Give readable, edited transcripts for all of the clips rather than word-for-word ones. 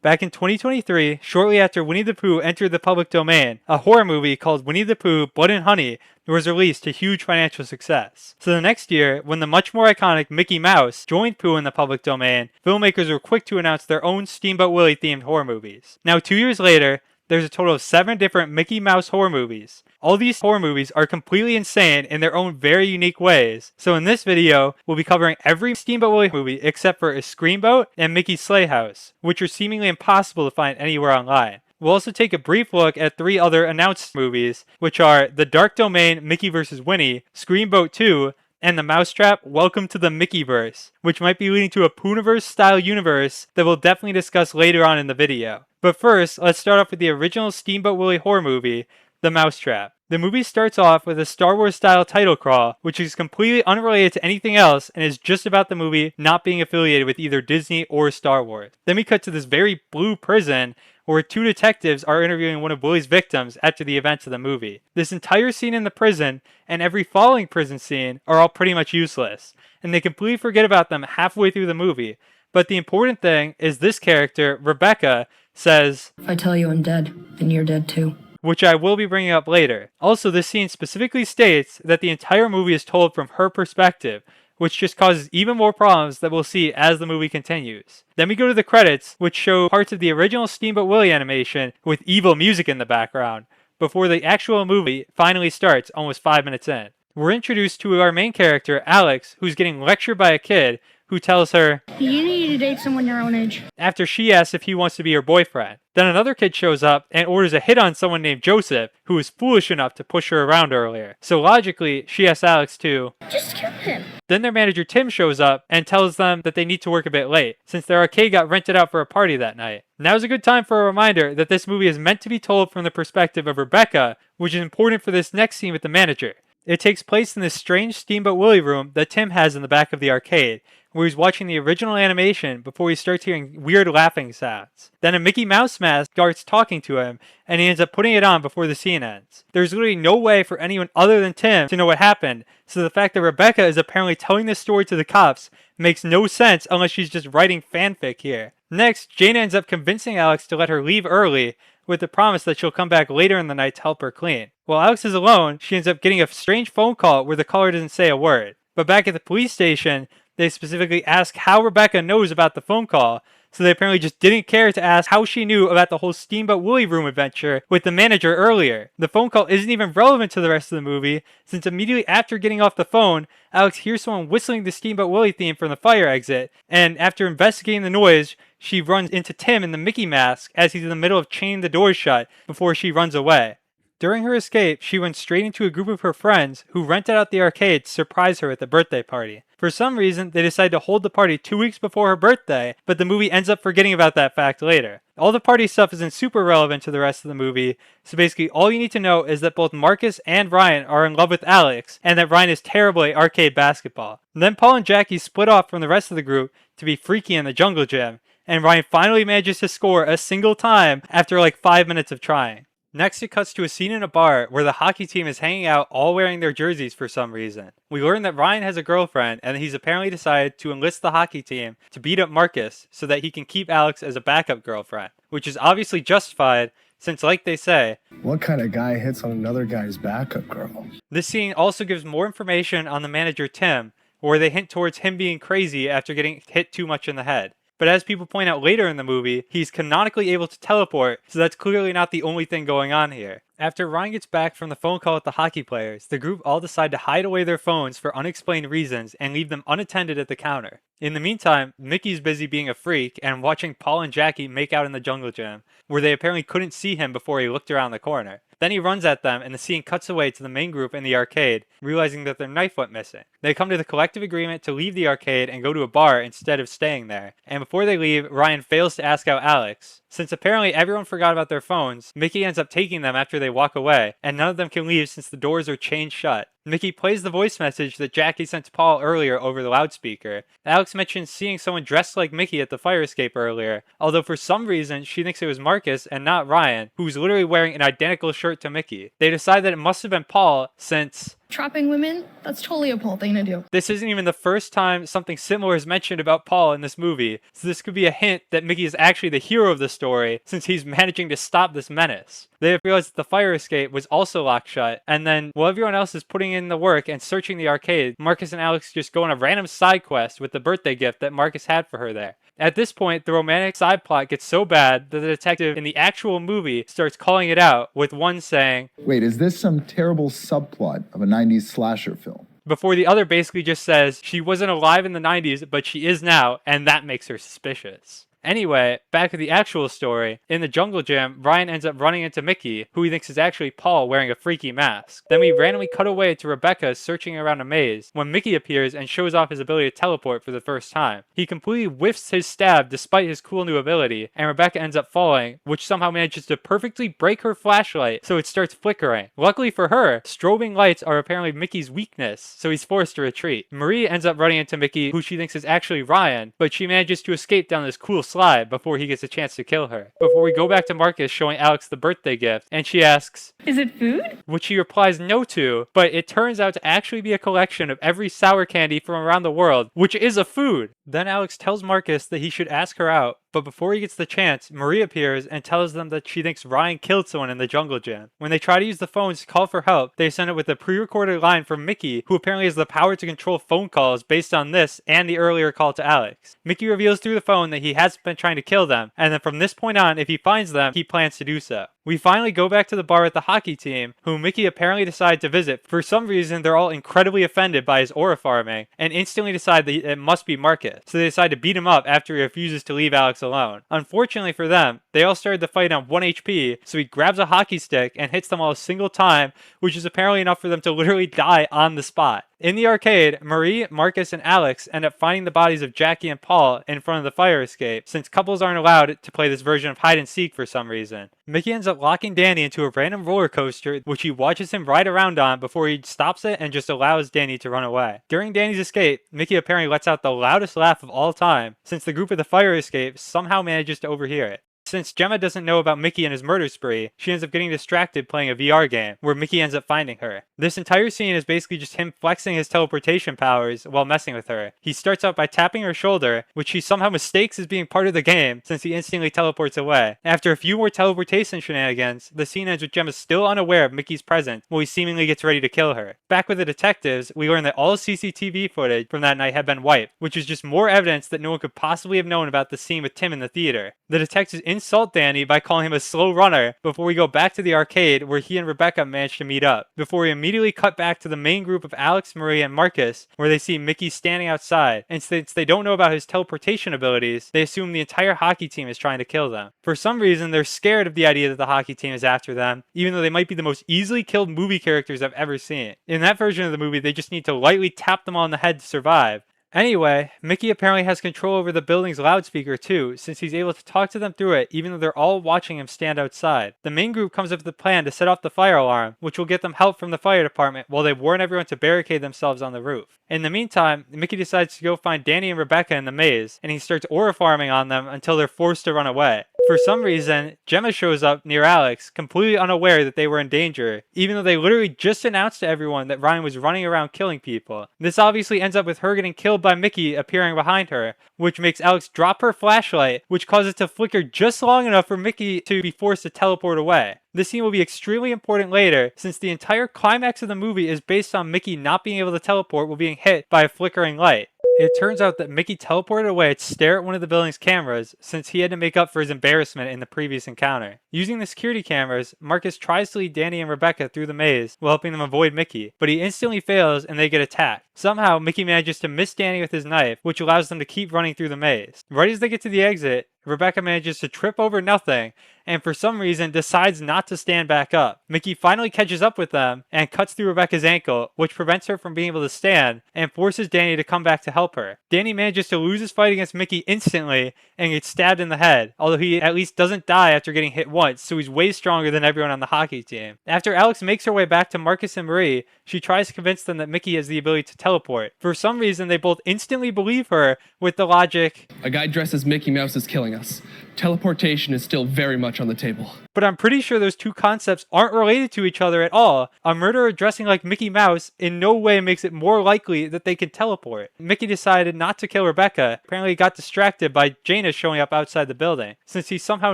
Back in 2023, shortly after Winnie the Pooh entered the public domain, a horror movie called Winnie the Pooh, Blood and Honey was released to huge financial success. So the next year, when the much more iconic Mickey Mouse joined Pooh in the public domain, filmmakers were quick to announce their own Steamboat Willie themed horror movies. Now 2 years later, there's a total of 7 different Mickey Mouse horror movies. All these horror movies are completely insane in their own very unique ways. So in this video, we'll be covering every Steamboat Willie movie except for a Screamboat and Mickey's Sleigh House, which are seemingly impossible to find anywhere online. We'll also take a brief look at 3 other announced movies, which are The Dark Domain, Mickey vs. Winnie, Screamboat 2, and The Mousetrap, Welcome to the Mickeyverse, which might be leading to a Poohniverse-style universe that we'll definitely discuss later on in the video. But first, let's start off with the original Steamboat Willie horror movie, The Mousetrap. The movie starts off with a Star Wars-style title crawl, which is completely unrelated to anything else and is just about the movie not being affiliated with either Disney or Star Wars. Then we cut to this very blue prison where 2 detectives are interviewing one of Willie's victims after the events of the movie. This entire scene in the prison and every following prison scene are all pretty much useless, and they completely forget about them halfway through the movie. But the important thing is this character, Rebecca, says, "If I tell you I'm dead, then you're dead too." Which I will be bringing up later. Also, this scene specifically states that the entire movie is told from her perspective, which just causes even more problems that we'll see as the movie continues. Then we go to the credits, which show parts of the original Steamboat Willie animation with evil music in the background, before the actual movie finally starts almost 5 minutes in. We're introduced to our main character, Alex, who's getting lectured by a kid who tells her, "You need to date someone your own age," after she asks if he wants to be her boyfriend. Then another kid shows up and orders a hit on someone named Joseph, who was foolish enough to push her around earlier. So logically, she asks Alex to "Just kill him." Then their manager Tim shows up and tells them that they need to work a bit late, since their arcade got rented out for a party that night. Now's a good time for a reminder that this movie is meant to be told from the perspective of Rebecca, which is important for this next scene with the manager. It takes place in this strange Steamboat Willie room that Tim has in the back of the arcade, where he's watching the original animation before he starts hearing weird laughing sounds. Then a Mickey Mouse mask starts talking to him, and he ends up putting it on before the scene ends. There's literally no way for anyone other than Tim to know what happened, so the fact that Rebecca is apparently telling this story to the cops makes no sense unless she's just writing fanfic here. Next, Jane ends up convincing Alex to let her leave early, with the promise that she'll come back later in the night to help her clean. While Alex is alone, she ends up getting a strange phone call where the caller doesn't say a word. But back at the police station, they specifically ask how Rebecca knows about the phone call, so they apparently just didn't care to ask how she knew about the whole Steamboat Willie room adventure with the manager earlier. The phone call isn't even relevant to the rest of the movie, since immediately after getting off the phone, Alex hears someone whistling the Steamboat Willie theme from the fire exit, and after investigating the noise, she runs into Tim in the Mickey mask as he's in the middle of chaining the doors shut before she runs away. During her escape, she went straight into a group of her friends who rented out the arcade to surprise her at the birthday party. For some reason, they decide to hold the party 2 weeks before her birthday, but the movie ends up forgetting about that fact later. All the party stuff isn't super relevant to the rest of the movie, so basically all you need to know is that both Marcus and Ryan are in love with Alex, and that Ryan is terrible at arcade basketball. And then Paul and Jackie split off from the rest of the group to be freaky in the jungle gym, and Ryan finally manages to score a single time after like 5 minutes of trying. Next, it cuts to a scene in a bar where the hockey team is hanging out all wearing their jerseys for some reason. We learn that Ryan has a girlfriend and he's apparently decided to enlist the hockey team to beat up Marcus so that he can keep Alex as a backup girlfriend, which is obviously justified since, like they say, what kind of guy hits on another guy's backup girl? This scene also gives more information on the manager Tim, where they hint towards him being crazy after getting hit too much in the head. But as people point out later in the movie, he's canonically able to teleport, so that's clearly not the only thing going on here. After Ryan gets back from the phone call with the hockey players, the group all decide to hide away their phones for unexplained reasons and leave them unattended at the counter. In the meantime, Mickey's busy being a freak and watching Paul and Jackie make out in the jungle gym, where they apparently couldn't see him before he looked around the corner. Then he runs at them and the scene cuts away to the main group in the arcade, realizing that their knife went missing. They come to the collective agreement to leave the arcade and go to a bar instead of staying there. And before they leave, Ryan fails to ask out Alex. Since apparently everyone forgot about their phones, Mickey ends up taking them after they walk away, and none of them can leave since the doors are chained shut. Mickey plays the voice message that Jackie sent to Paul earlier over the loudspeaker. Alex mentions seeing someone dressed like Mickey at the fire escape earlier, although for some reason she thinks it was Marcus and not Ryan, who's literally wearing an identical shirt to Mickey. They decide that it must have been Paul since Trapping women? That's totally a Paul thing to do. This isn't even the first time something similar is mentioned about Paul in this movie, so this could be a hint that Mickey is actually the hero of the story, since he's managing to stop this menace. They have realized that the fire escape was also locked shut, and then while everyone else is putting in the work and searching the arcade, Marcus and Alex just go on a random side quest with the birthday gift that Marcus had for her there. At this point, the romantic side plot gets so bad that the detective in the actual movie starts calling it out, with one saying, "Wait, is this some terrible subplot of a 90s slasher film?" before the other basically just says she wasn't alive in the 90s, but she is now, and that makes her suspicious. Anyway, back to the actual story. In the jungle gym, Ryan ends up running into Mickey, who he thinks is actually Paul wearing a freaky mask. Then we randomly cut away to Rebecca searching around a maze, when Mickey appears and shows off his ability to teleport for the first time. He completely whiffs his stab despite his cool new ability, and Rebecca ends up falling, which somehow manages to perfectly break her flashlight so it starts flickering. Luckily for her, strobing lights are apparently Mickey's weakness, so he's forced to retreat. Marie ends up running into Mickey, who she thinks is actually Ryan, but she manages to escape down this cool slide before he gets a chance to kill her. Before we go back to Marcus showing Alex the birthday gift, and she asks, Is it food? which he replies no to, but it turns out to actually be a collection of every sour candy from around the world, which is a food. Then Alex tells Marcus that he should ask her out, but before he gets the chance, Marie appears and tells them that she thinks Ryan killed someone in the jungle gym. When they try to use the phones to call for help, they send it with a pre-recorded line from Mickey, who apparently has the power to control phone calls based on this and the earlier call to Alex. Mickey reveals through the phone that he hasn't been trying to kill them, and then from this point on, if he finds them, he plans to do so. We finally go back to the bar with the hockey team, whom Mickey apparently decided to visit. For some reason, they're all incredibly offended by his aura farming, and instantly decide that it must be Marcus. So they decide to beat him up after he refuses to leave Alex alone. Unfortunately for them, they all started the fight on 1 HP, so he grabs a hockey stick and hits them all a single time, which is apparently enough for them to literally die on the spot. In the arcade, Marie, Marcus, and Alex end up finding the bodies of Jackie and Paul in front of the fire escape, since couples aren't allowed to play this version of hide and seek for some reason. Mickey ends up locking Danny into a random roller coaster, which he watches him ride around on before he stops it and just allows Danny to run away. During Danny's escape, Mickey apparently lets out the loudest laugh of all time, since the group at the fire escape somehow manages to overhear it. Since Gemma doesn't know about Mickey and his murder spree, she ends up getting distracted playing a VR game, where Mickey ends up finding her. This entire scene is basically just him flexing his teleportation powers while messing with her. He starts out by tapping her shoulder, which he somehow mistakes as being part of the game, since he instantly teleports away. After a few more teleportation shenanigans, the scene ends with Gemma still unaware of Mickey's presence, while he seemingly gets ready to kill her. Back with the detectives, we learn that all CCTV footage from that night had been wiped, which is just more evidence that no one could possibly have known about the scene with Tim in the theater. The detectives insult Danny by calling him a slow runner before we go back to the arcade where he and Rebecca manage to meet up, before we immediately cut back to the main group of Alex, Marie, and Marcus, where they see Mickey standing outside, and since they don't know about his teleportation abilities, they assume the entire hockey team is trying to kill them. For some reason, they're scared of the idea that the hockey team is after them, even though they might be the most easily killed movie characters I've ever seen. In that version of the movie, they just need to lightly tap them on the head to survive. Anyway, Mickey apparently has control over the building's loudspeaker too, since he's able to talk to them through it even though they're all watching him stand outside. The main group comes up with a plan to set off the fire alarm, which will get them help from the fire department while they warn everyone to barricade themselves on the roof. In the meantime, Mickey decides to go find Danny and Rebecca in the maze, and he starts aura farming on them until they're forced to run away. For some reason, Gemma shows up near Alex, completely unaware that they were in danger, even though they literally just announced to everyone that Ryan was running around killing people. This obviously ends up with her getting killed by Mickey appearing behind her, which makes Alex drop her flashlight, which causes it to flicker just long enough for Mickey to be forced to teleport away. This scene will be extremely important later, since the entire climax of the movie is based on Mickey not being able to teleport while being hit by a flickering light. It turns out that Mickey teleported away to stare at one of the building's cameras, since he had to make up for his embarrassment in the previous encounter. Using the security cameras, Marcus tries to lead Danny and Rebecca through the maze while helping them avoid Mickey, but he instantly fails and they get attacked. Somehow, Mickey manages to miss Danny with his knife, which allows them to keep running through the maze. Right as they get to the exit, Rebecca manages to trip over nothing, and for some reason decides not to stand back up. Mickey finally catches up with them and cuts through Rebecca's ankle, which prevents her from being able to stand and forces Danny to come back to help her. Danny manages to lose his fight against Mickey instantly and gets stabbed in the head, although he at least doesn't die after getting hit once, so he's way stronger than everyone on the hockey team. After Alex makes her way back to Marcus and Marie, she tries to convince them that Mickey has the ability to teleport. For some reason, they both instantly believe her with the logic, "A guy dressed as Mickey Mouse is killing us. Teleportation is still very much on the table." but I'm pretty sure those two concepts aren't related to each other at all. A murderer dressing like Mickey Mouse in no way makes it more likely that they can teleport. Mickey decided not to kill Rebecca. Apparently he got distracted by Jaina showing up outside the building, since he somehow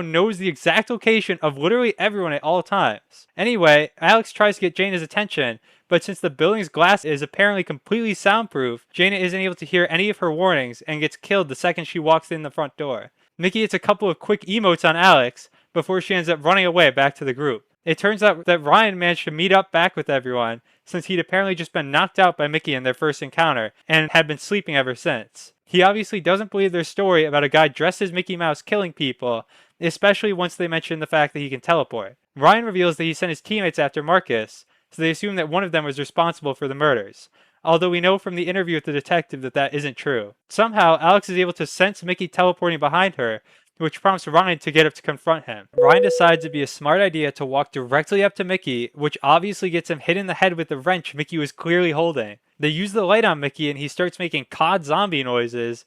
knows the exact location of literally everyone at all times. Anyway, Alex tries to get Jaina's attention, but since the building's glass is apparently completely soundproof, Jaina isn't able to hear any of her warnings and gets killed the second she walks in the front door. Mickey hits a couple of quick emotes on Alex before she ends up running away back to the group. It turns out that Ryan managed to meet up back with everyone since he'd apparently just been knocked out by Mickey in their first encounter and had been sleeping ever since. He obviously doesn't believe their story about a guy dressed as Mickey Mouse killing people, especially once they mention the fact that he can teleport. Ryan reveals that he sent his teammates after Marcus, so they assume that one of them was responsible for the murders. Although we know from the interview with the detective that that isn't true. Somehow, Alex is able to sense Mickey teleporting behind her, which prompts Ryan to get up to confront him. Ryan decides it'd be a smart idea to walk directly up to Mickey, which obviously gets him hit in the head with the wrench Mickey was clearly holding. They use the light on Mickey and he starts making cod zombie noises.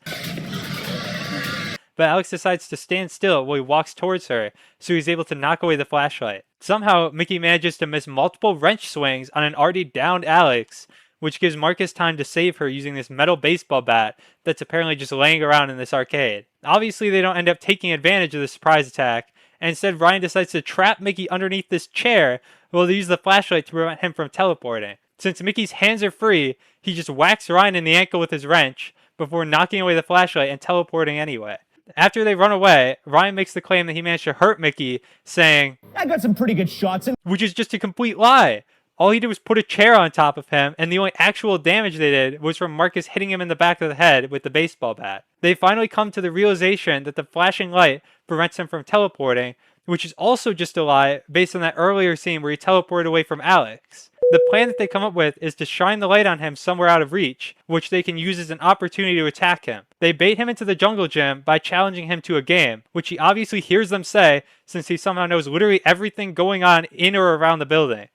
But Alex decides to stand still while he walks towards her, so he's able to knock away the flashlight. Somehow, Mickey manages to miss multiple wrench swings on an already downed Alex, which gives Marcus time to save her using this metal baseball bat that's apparently just laying around in this arcade. Obviously, they don't end up taking advantage of the surprise attack, and instead Ryan decides to trap Mickey underneath this chair while they use the flashlight to prevent him from teleporting. Since Mickey's hands are free, he just whacks Ryan in the ankle with his wrench before knocking away the flashlight and teleporting anyway. After they run away, Ryan makes the claim that he managed to hurt Mickey, saying, "I got some pretty good shots in." Which is just a complete lie. All he did was put a chair on top of him, and the only actual damage they did was from Marcus hitting him in the back of the head with the baseball bat. They finally come to the realization that the flashing light prevents him from teleporting, which is also just a lie based on that earlier scene where he teleported away from Alex. The plan that they come up with is to shine the light on him somewhere out of reach, which they can use as an opportunity to attack him. They bait him into the jungle gym by challenging him to a game, which he obviously hears them say since he somehow knows literally everything going on in or around the building.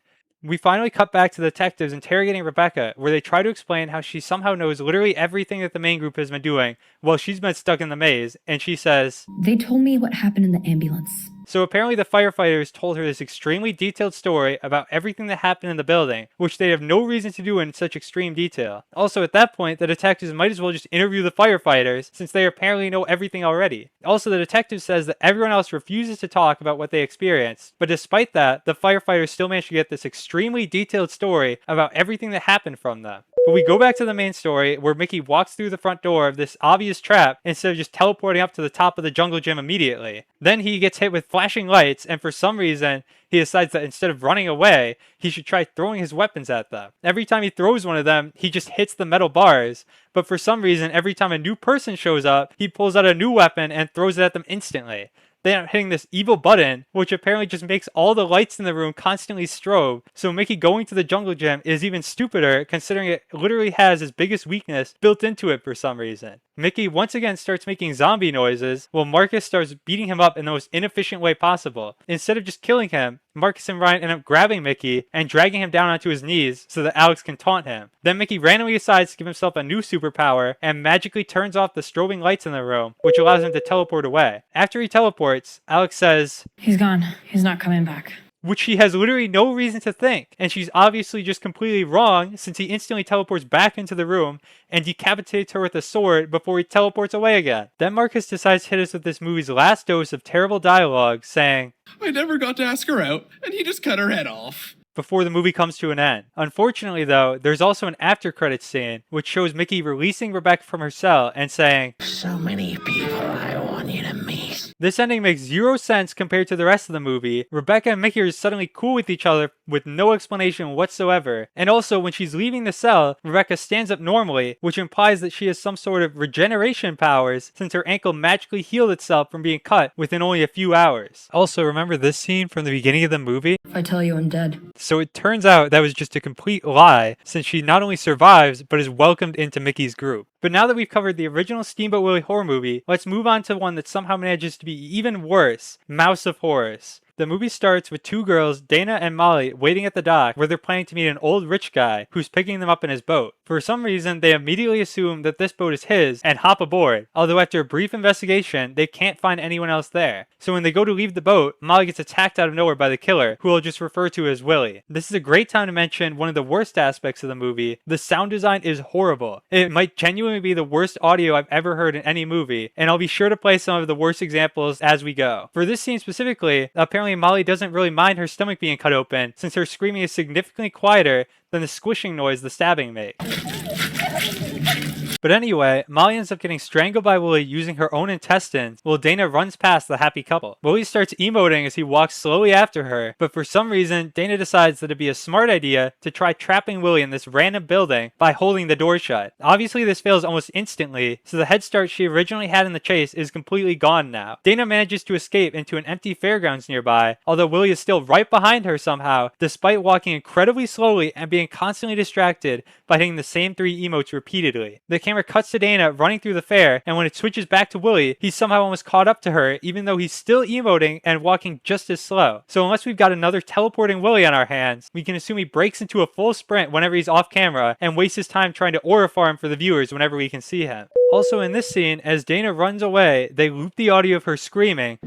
We finally cut back to the detectives interrogating Rebecca, where they try to explain how she somehow knows literally everything that the main group has been doing while she's been stuck in the maze, and she says, They told me what happened in the ambulance. So apparently the firefighters told her this extremely detailed story about everything that happened in the building, which they have no reason to do in such extreme detail. Also at that point, the detectives might as well just interview the firefighters, since they apparently know everything already. Also, the detective says that everyone else refuses to talk about what they experienced, but despite that, the firefighters still manage to get this extremely detailed story about everything that happened from them. But we go back to the main story, where Mickey walks through the front door of this obvious trap instead of just teleporting up to the top of the jungle gym immediately. Then he gets hit with flashing lights, and for some reason, he decides that instead of running away, he should try throwing his weapons at them. Every time he throws one of them, he just hits the metal bars, but for some reason, every time a new person shows up, he pulls out a new weapon and throws it at them instantly. They end up hitting this evil button, which apparently just makes all the lights in the room constantly strobe, so Mickey going to the jungle gym is even stupider considering it literally has his biggest weakness built into it for some reason. Mickey once again starts making zombie noises, while Marcus starts beating him up in the most inefficient way possible. Instead of just killing him, Marcus and Ryan end up grabbing Mickey and dragging him down onto his knees so that Alex can taunt him. Then Mickey randomly decides to give himself a new superpower and magically turns off the strobing lights in the room, which allows him to teleport away. After he teleports, Alex says, He's gone. He's not coming back. Which she has literally no reason to think, and she's obviously just completely wrong since he instantly teleports back into the room and decapitates her with a sword before he teleports away again. Then Marcus decides to hit us with this movie's last dose of terrible dialogue, saying, "I never got to ask her out, and he just cut her head off." Before the movie comes to an end. Unfortunately though, there's also an after credits scene which shows Mickey releasing Rebecca from her cell and saying, So many people I want you to meet. This ending makes zero sense compared to the rest of the movie. Rebecca and Mickey are suddenly cool with each other with no explanation whatsoever. And also, when she's leaving the cell, Rebecca stands up normally, which implies that she has some sort of regeneration powers since her ankle magically healed itself from being cut within only a few hours. Also, remember this scene from the beginning of the movie? If I tell you I'm dead. So it turns out that was just a complete lie, since she not only survives, but is welcomed into Mickey's group. But now that we've covered the original Steamboat Willie horror movie, let's move on to one that somehow manages to be even worse, Mouse of Horrors. The movie starts with two girls, Dana and Molly, waiting at the dock where they're planning to meet an old rich guy who's picking them up in his boat. For some reason, they immediately assume that this boat is his and hop aboard, although after a brief investigation, they can't find anyone else there. So when they go to leave the boat, Molly gets attacked out of nowhere by the killer, who I'll just refer to as Willie. This is a great time to mention one of the worst aspects of the movie. The sound design is horrible. It might genuinely be the worst audio I've ever heard in any movie, and I'll be sure to play some of the worst examples as we go. For this scene specifically, apparently Molly doesn't really mind her stomach being cut open, since her screaming is significantly quieter than the squishing noise the stabbing makes. But anyway, Molly ends up getting strangled by Willie using her own intestines while Dana runs past the happy couple. Willie starts emoting as he walks slowly after her, but for some reason, Dana decides that it'd be a smart idea to try trapping Willie in this random building by holding the door shut. Obviously, this fails almost instantly, so the head start she originally had in the chase is completely gone now. Dana manages to escape into an empty fairgrounds nearby, although Willie is still right behind her somehow, despite walking incredibly slowly and being constantly distracted by hitting the same three emotes repeatedly. The camera cuts to Dana running through the fair, and when it switches back to Willie, he's somehow almost caught up to her, even though he's still emoting and walking just as slow. So unless we've got another teleporting Willie on our hands, we can assume he breaks into a full sprint whenever he's off camera and wastes his time trying to aura farm for the viewers whenever we can see him. Also in this scene, as Dana runs away, they loop the audio of her screaming,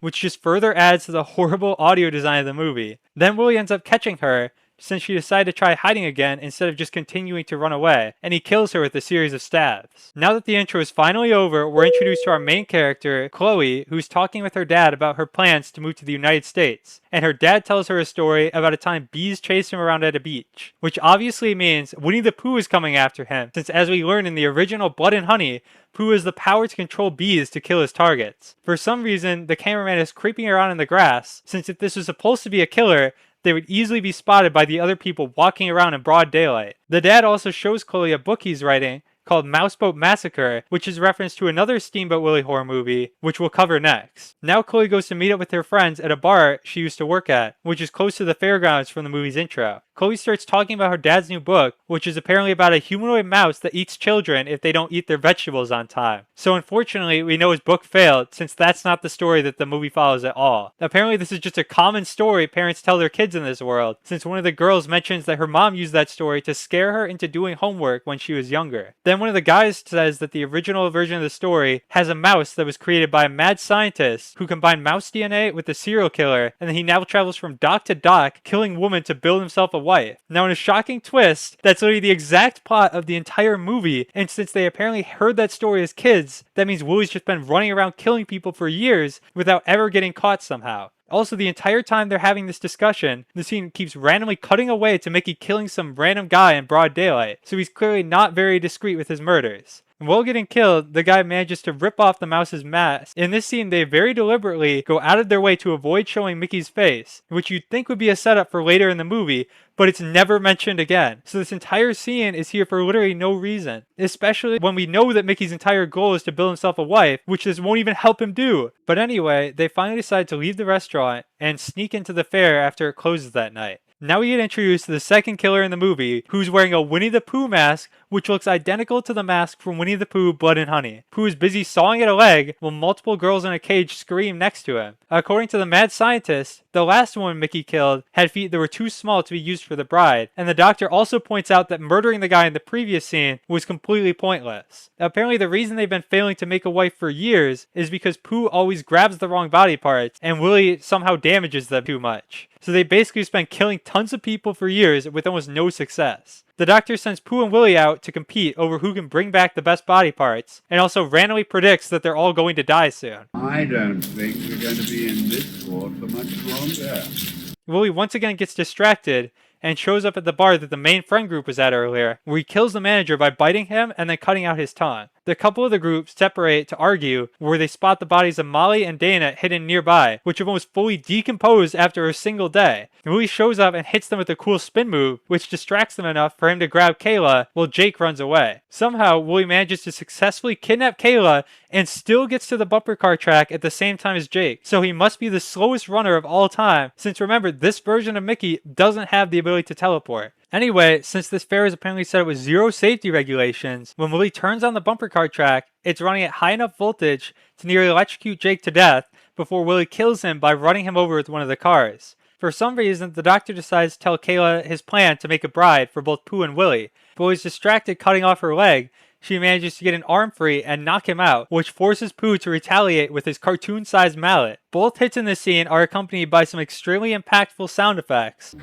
which just further adds to the horrible audio design of the movie. Then Willie ends up catching her, since she decided to try hiding again instead of just continuing to run away, and he kills her with a series of stabs. Now that the intro is finally over, we're introduced to our main character, Chloe, who's talking with her dad about her plans to move to the United States. And her dad tells her a story about a time bees chased him around at a beach, which obviously means Winnie the Pooh is coming after him, since as we learn in the original Blood and Honey, Pooh has the power to control bees to kill his targets. For some reason, the cameraman is creeping around in the grass, since if this was supposed to be a killer, they would easily be spotted by the other people walking around in broad daylight. The dad also shows Chloe a book he's writing called Mouseboat Massacre, which is reference to another Steamboat Willie horror movie, which we'll cover next. Now Chloe goes to meet up with her friends at a bar she used to work at, which is close to the fairgrounds from the movie's intro. Chloe starts talking about her dad's new book, which is apparently about a humanoid mouse that eats children if they don't eat their vegetables on time. So unfortunately, we know his book failed, since that's not the story that the movie follows at all. Apparently this is just a common story parents tell their kids in this world, since one of the girls mentions that her mom used that story to scare her into doing homework when she was younger. Then one of the guys says that the original version of the story has a mouse that was created by a mad scientist who combined mouse DNA with a serial killer, and then he now travels from dock to dock, killing women to build himself a wife. Now in a shocking twist, that's literally the exact plot of the entire movie, and since they apparently heard that story as kids, that means Willie's just been running around killing people for years without ever getting caught somehow. Also, the entire time they're having this discussion, the scene keeps randomly cutting away to Mickey killing some random guy in broad daylight, so he's clearly not very discreet with his murders. And while getting killed, the guy manages to rip off the mouse's mask. In this scene, they very deliberately go out of their way to avoid showing Mickey's face, which you'd think would be a setup for later in the movie, but it's never mentioned again. So this entire scene is here for literally no reason, especially when we know that Mickey's entire goal is to build himself a wife, which this won't even help him do. But anyway, they finally decide to leave the restaurant and sneak into the fair after it closes that night. Now we get introduced to the second killer in the movie, who's wearing a Winnie the Pooh mask, which looks identical to the mask from Winnie the Pooh, Blood and Honey. Pooh is busy sawing at a leg, while multiple girls in a cage scream next to him. According to the mad scientist, the last woman Mickey killed had feet that were too small to be used for the bride, and the doctor also points out that murdering the guy in the previous scene was completely pointless. Apparently the reason they've been failing to make a wife for years is because Pooh always grabs the wrong body parts, and Willie somehow damages them too much. So they basically spent killing tons of people for years with almost no success. The doctor sends Pooh and Willie out to compete over who can bring back the best body parts, and also randomly predicts that they're all going to die soon. I don't think we're going to be in this sport for much longer. Willie once again gets distracted and shows up at the bar that the main friend group was at earlier, where he kills the manager by biting him and then cutting out his tongue. The couple of the groups separate to argue, where they spot the bodies of Molly and Dana hidden nearby, which have almost fully decomposed after a single day. Willie shows up and hits them with a cool spin move, which distracts them enough for him to grab Kayla, while Jake runs away. Somehow, Willie manages to successfully kidnap Kayla and still gets to the bumper car track at the same time as Jake, so he must be the slowest runner of all time, since remember, this version of Mickey doesn't have the ability to teleport. Anyway, since this fair is apparently set up with zero safety regulations, when Willie turns on the bumper car track, it's running at high enough voltage to nearly electrocute Jake to death before Willie kills him by running him over with one of the cars. For some reason, the doctor decides to tell Kayla his plan to make a bride for both Pooh and Willie, but Willie's distracted cutting off her leg. She manages to get an arm free and knock him out, which forces Pooh to retaliate with his cartoon-sized mallet. Both hits in this scene are accompanied by some extremely impactful sound effects.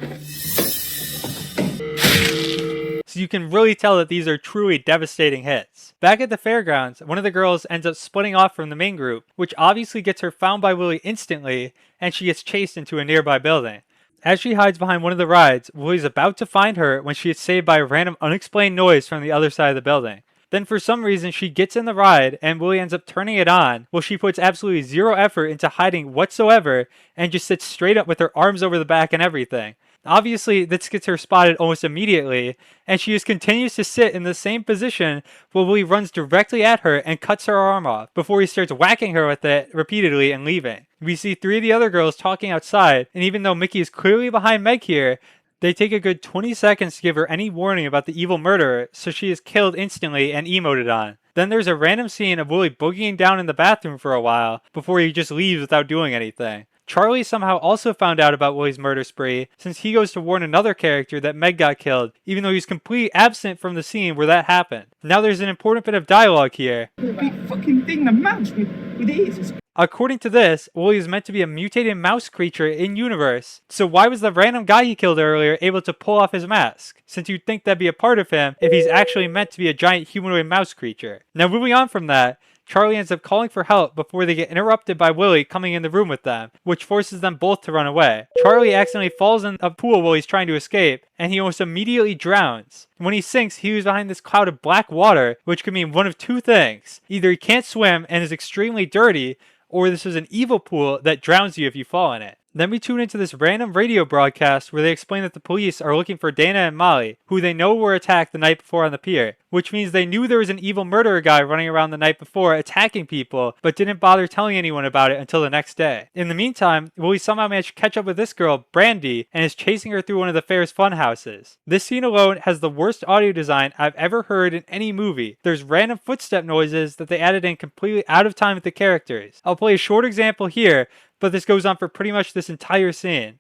So you can really tell that these are truly devastating hits. Back at the fairgrounds, one of the girls ends up splitting off from the main group, which obviously gets her found by Willie instantly, and she gets chased into a nearby building. As she hides behind one of the rides, Willie's about to find her when she is saved by a random unexplained noise from the other side of the building. Then for some reason she gets in the ride and Willie ends up turning it on, while she puts absolutely zero effort into hiding whatsoever and just sits straight up with her arms over the back and everything. Obviously, this gets her spotted almost immediately, and she just continues to sit in the same position while Willie runs directly at her and cuts her arm off, before he starts whacking her with it repeatedly and leaving. We see 3 of the other girls talking outside, and even though Mickey is clearly behind Meg here, they take a good 20 seconds to give her any warning about the evil murderer, so she is killed instantly and emoted on. Then there's a random scene of Willie boogieing down in the bathroom for a while, before he just leaves without doing anything. Charlie somehow also found out about Willie's murder spree, since he goes to warn another character that Meg got killed, even though he's completely absent from the scene where that happened. Now there's an important bit of dialogue here. Big fucking thing, the mouse with ears. According to this, Willie is meant to be a mutated mouse creature in universe, so why was the random guy he killed earlier able to pull off his mask, since you'd think that'd be a part of him if he's actually meant to be a giant humanoid mouse creature. Now moving on from that, Charlie ends up calling for help before they get interrupted by Willie coming in the room with them, which forces them both to run away. Charlie accidentally falls in a pool while he's trying to escape, and he almost immediately drowns. When he sinks, he was behind this cloud of black water, which could mean one of two things. Either he can't swim and is extremely dirty, or this is an evil pool that drowns you if you fall in it. Then we tune into this random radio broadcast where they explain that the police are looking for Dana and Molly, who they know were attacked the night before on the pier, which means they knew there was an evil murderer guy running around the night before attacking people, but didn't bother telling anyone about it until the next day. In the meantime, Willie somehow managed to catch up with this girl, Brandy, and is chasing her through one of the fair's fun houses. This scene alone has the worst audio design I've ever heard in any movie. There's random footstep noises that they added in completely out of time with the characters. I'll play a short example here, but this goes on for pretty much this entire scene.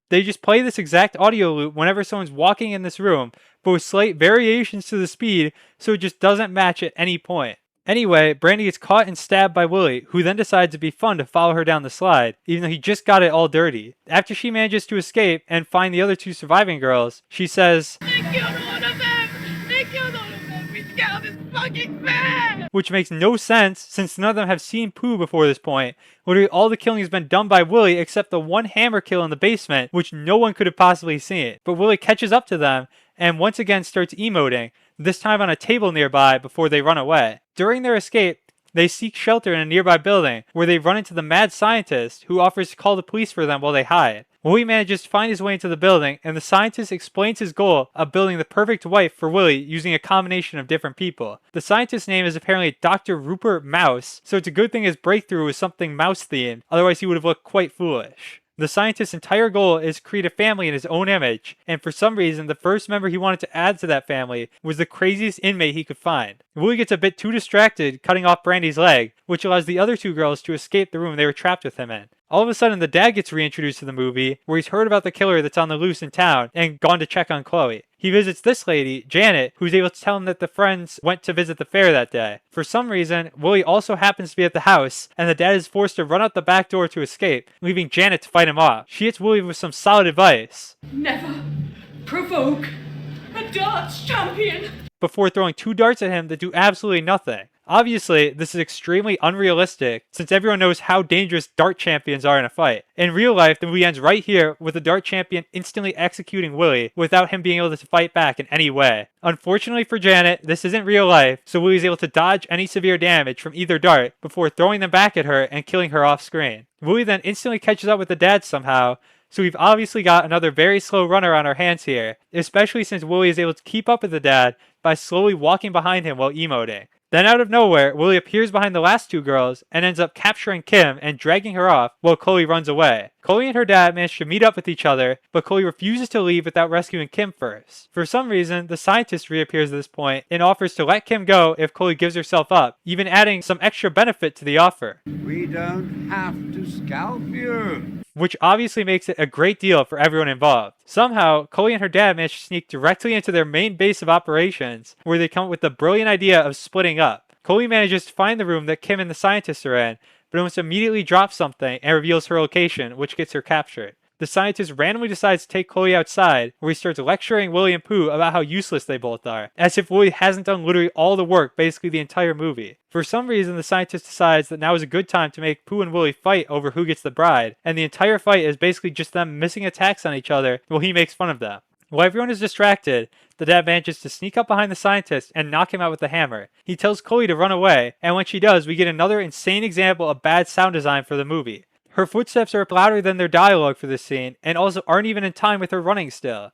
They just play this exact audio loop whenever someone's walking in this room, but with slight variations to the speed, so it just doesn't match at any point. Anyway, Brandy gets caught and stabbed by Willie, who then decides it'd be fun to follow her down the slide, even though he just got it all dirty. After she manages to escape and find the other 2 surviving girls, she says, They killed one of them! They killed one of them! We got this fucking fair! Which makes no sense since none of them have seen Pooh before this point. Literally all the killing has been done by Willie except the one hammer kill in the basement, which no one could have possibly seen. But Willie catches up to them and once again starts emoting, this time on a table nearby before they run away. During their escape, they seek shelter in a nearby building where they run into the mad scientist who offers to call the police for them while they hide. Willie manages to find his way into the building, and the scientist explains his goal of building the perfect wife for Willie using a combination of different people. The scientist's name is apparently Dr. Rupert Mouse, so it's a good thing his breakthrough was something mouse themed, otherwise he would have looked quite foolish. The scientist's entire goal is to create a family in his own image, and for some reason, the first member he wanted to add to that family was the craziest inmate he could find. Willie gets a bit too distracted, cutting off Brandy's leg, which allows the other 2 girls to escape the room they were trapped with him in. All of a sudden, the dad gets reintroduced to the movie, where he's heard about the killer that's on the loose in town and gone to check on Chloe. He visits this lady, Janet, who's able to tell him that the friends went to visit the fair that day. For some reason, Willie also happens to be at the house, and the dad is forced to run out the back door to escape, leaving Janet to fight him off. She hits Willie with some solid advice. Never provoke a darts champion. Before throwing 2 darts at him that do absolutely nothing. Obviously, this is extremely unrealistic, since everyone knows how dangerous dart champions are in a fight. In real life, the movie ends right here with the dart champion instantly executing Willie without him being able to fight back in any way. Unfortunately for Janet, this isn't real life, so Willie's able to dodge any severe damage from either dart before throwing them back at her and killing her off screen. Willie then instantly catches up with the dad somehow, so we've obviously got another very slow runner on our hands here, especially since Willie is able to keep up with the dad by slowly walking behind him while emoting. Then out of nowhere, Willie appears behind the last 2 girls and ends up capturing Kim and dragging her off while Chloe runs away. Chloe and her dad manage to meet up with each other, but Chloe refuses to leave without rescuing Kim first. For some reason, the scientist reappears at this point and offers to let Kim go if Chloe gives herself up, even adding some extra benefit to the offer. We don't have to scalp you. Which obviously makes it a great deal for everyone involved. Somehow, Chloe and her dad manage to sneak directly into their main base of operations, where they come up with the brilliant idea of splitting up. Chloe manages to find the room that Kim and the scientists are in, but almost immediately drops something and reveals her location, which gets her captured. The scientist randomly decides to take Chloe outside, where he starts lecturing Willie and Pooh about how useless they both are, as if Willie hasn't done literally all the work basically the entire movie. For some reason, the scientist decides that now is a good time to make Pooh and Willie fight over who gets the bride, and the entire fight is basically just them missing attacks on each other while he makes fun of them. While everyone is distracted, the dad manages to sneak up behind the scientist and knock him out with a hammer. He tells Chloe to run away, and when she does, we get another insane example of bad sound design for the movie. Her footsteps are louder than their dialogue for this scene, and also aren't even in time with her running still.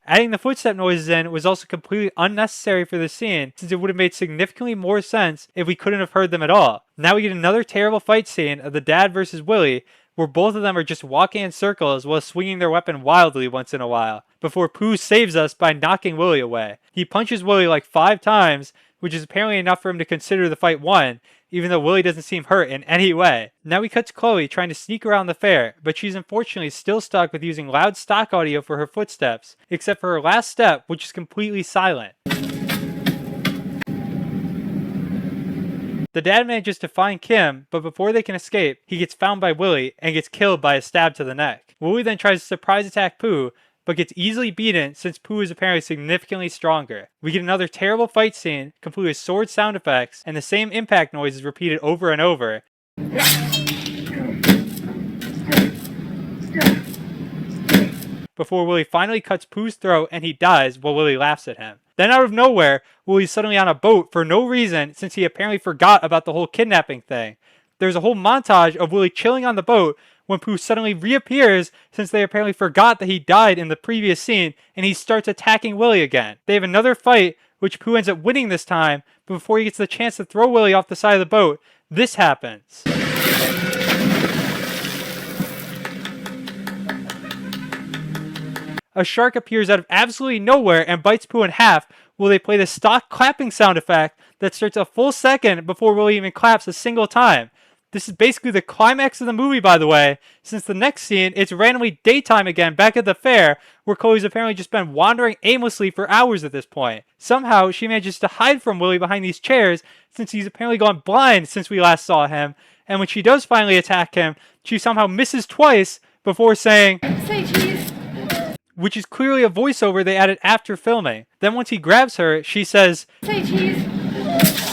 Adding the footstep noises in was also completely unnecessary for the scene, since it would have made significantly more sense if we couldn't have heard them at all. Now we get another terrible fight scene of the dad versus Willie, where both of them are just walking in circles while swinging their weapon wildly once in a while, before Pooh saves us by knocking Willie away. He punches Willie like 5 times, which is apparently enough for him to consider the fight won, even though Willie doesn't seem hurt in any way. Now we cut to Chloe trying to sneak around the fair, but she's unfortunately still stuck with using loud stock audio for her footsteps, except for her last step, which is completely silent. The dad manages to find Kim, but before they can escape, he gets found by Willie and gets killed by a stab to the neck. Willie then tries to surprise attack Pooh, but gets easily beaten since Pooh is apparently significantly stronger. We get another terrible fight scene, complete with sword sound effects, and the same impact noise is repeated over and over. Before Willie finally cuts Pooh's throat and he dies while Willie laughs at him. Then out of nowhere, Willie's suddenly on a boat for no reason since he apparently forgot about the whole kidnapping thing. There's a whole montage of Willie chilling on the boat when Pooh suddenly reappears since they apparently forgot that he died in the previous scene, and he starts attacking Willie again. They have another fight, which Pooh ends up winning this time, but before he gets the chance to throw Willie off the side of the boat, this happens. A shark appears out of absolutely nowhere and bites Pooh in half while they play the stock clapping sound effect that starts a full second before Willie even claps a single time. This is basically the climax of the movie, by the way, since the next scene, it's randomly daytime again back at the fair, where Chloe's apparently just been wandering aimlessly for hours at this point. Somehow, she manages to hide from Willie behind these chairs, since he's apparently gone blind since we last saw him, and when she does finally attack him, she somehow misses twice before saying, Say cheese. Which is clearly a voiceover they added after filming. Then once he grabs her, she says, Say cheese.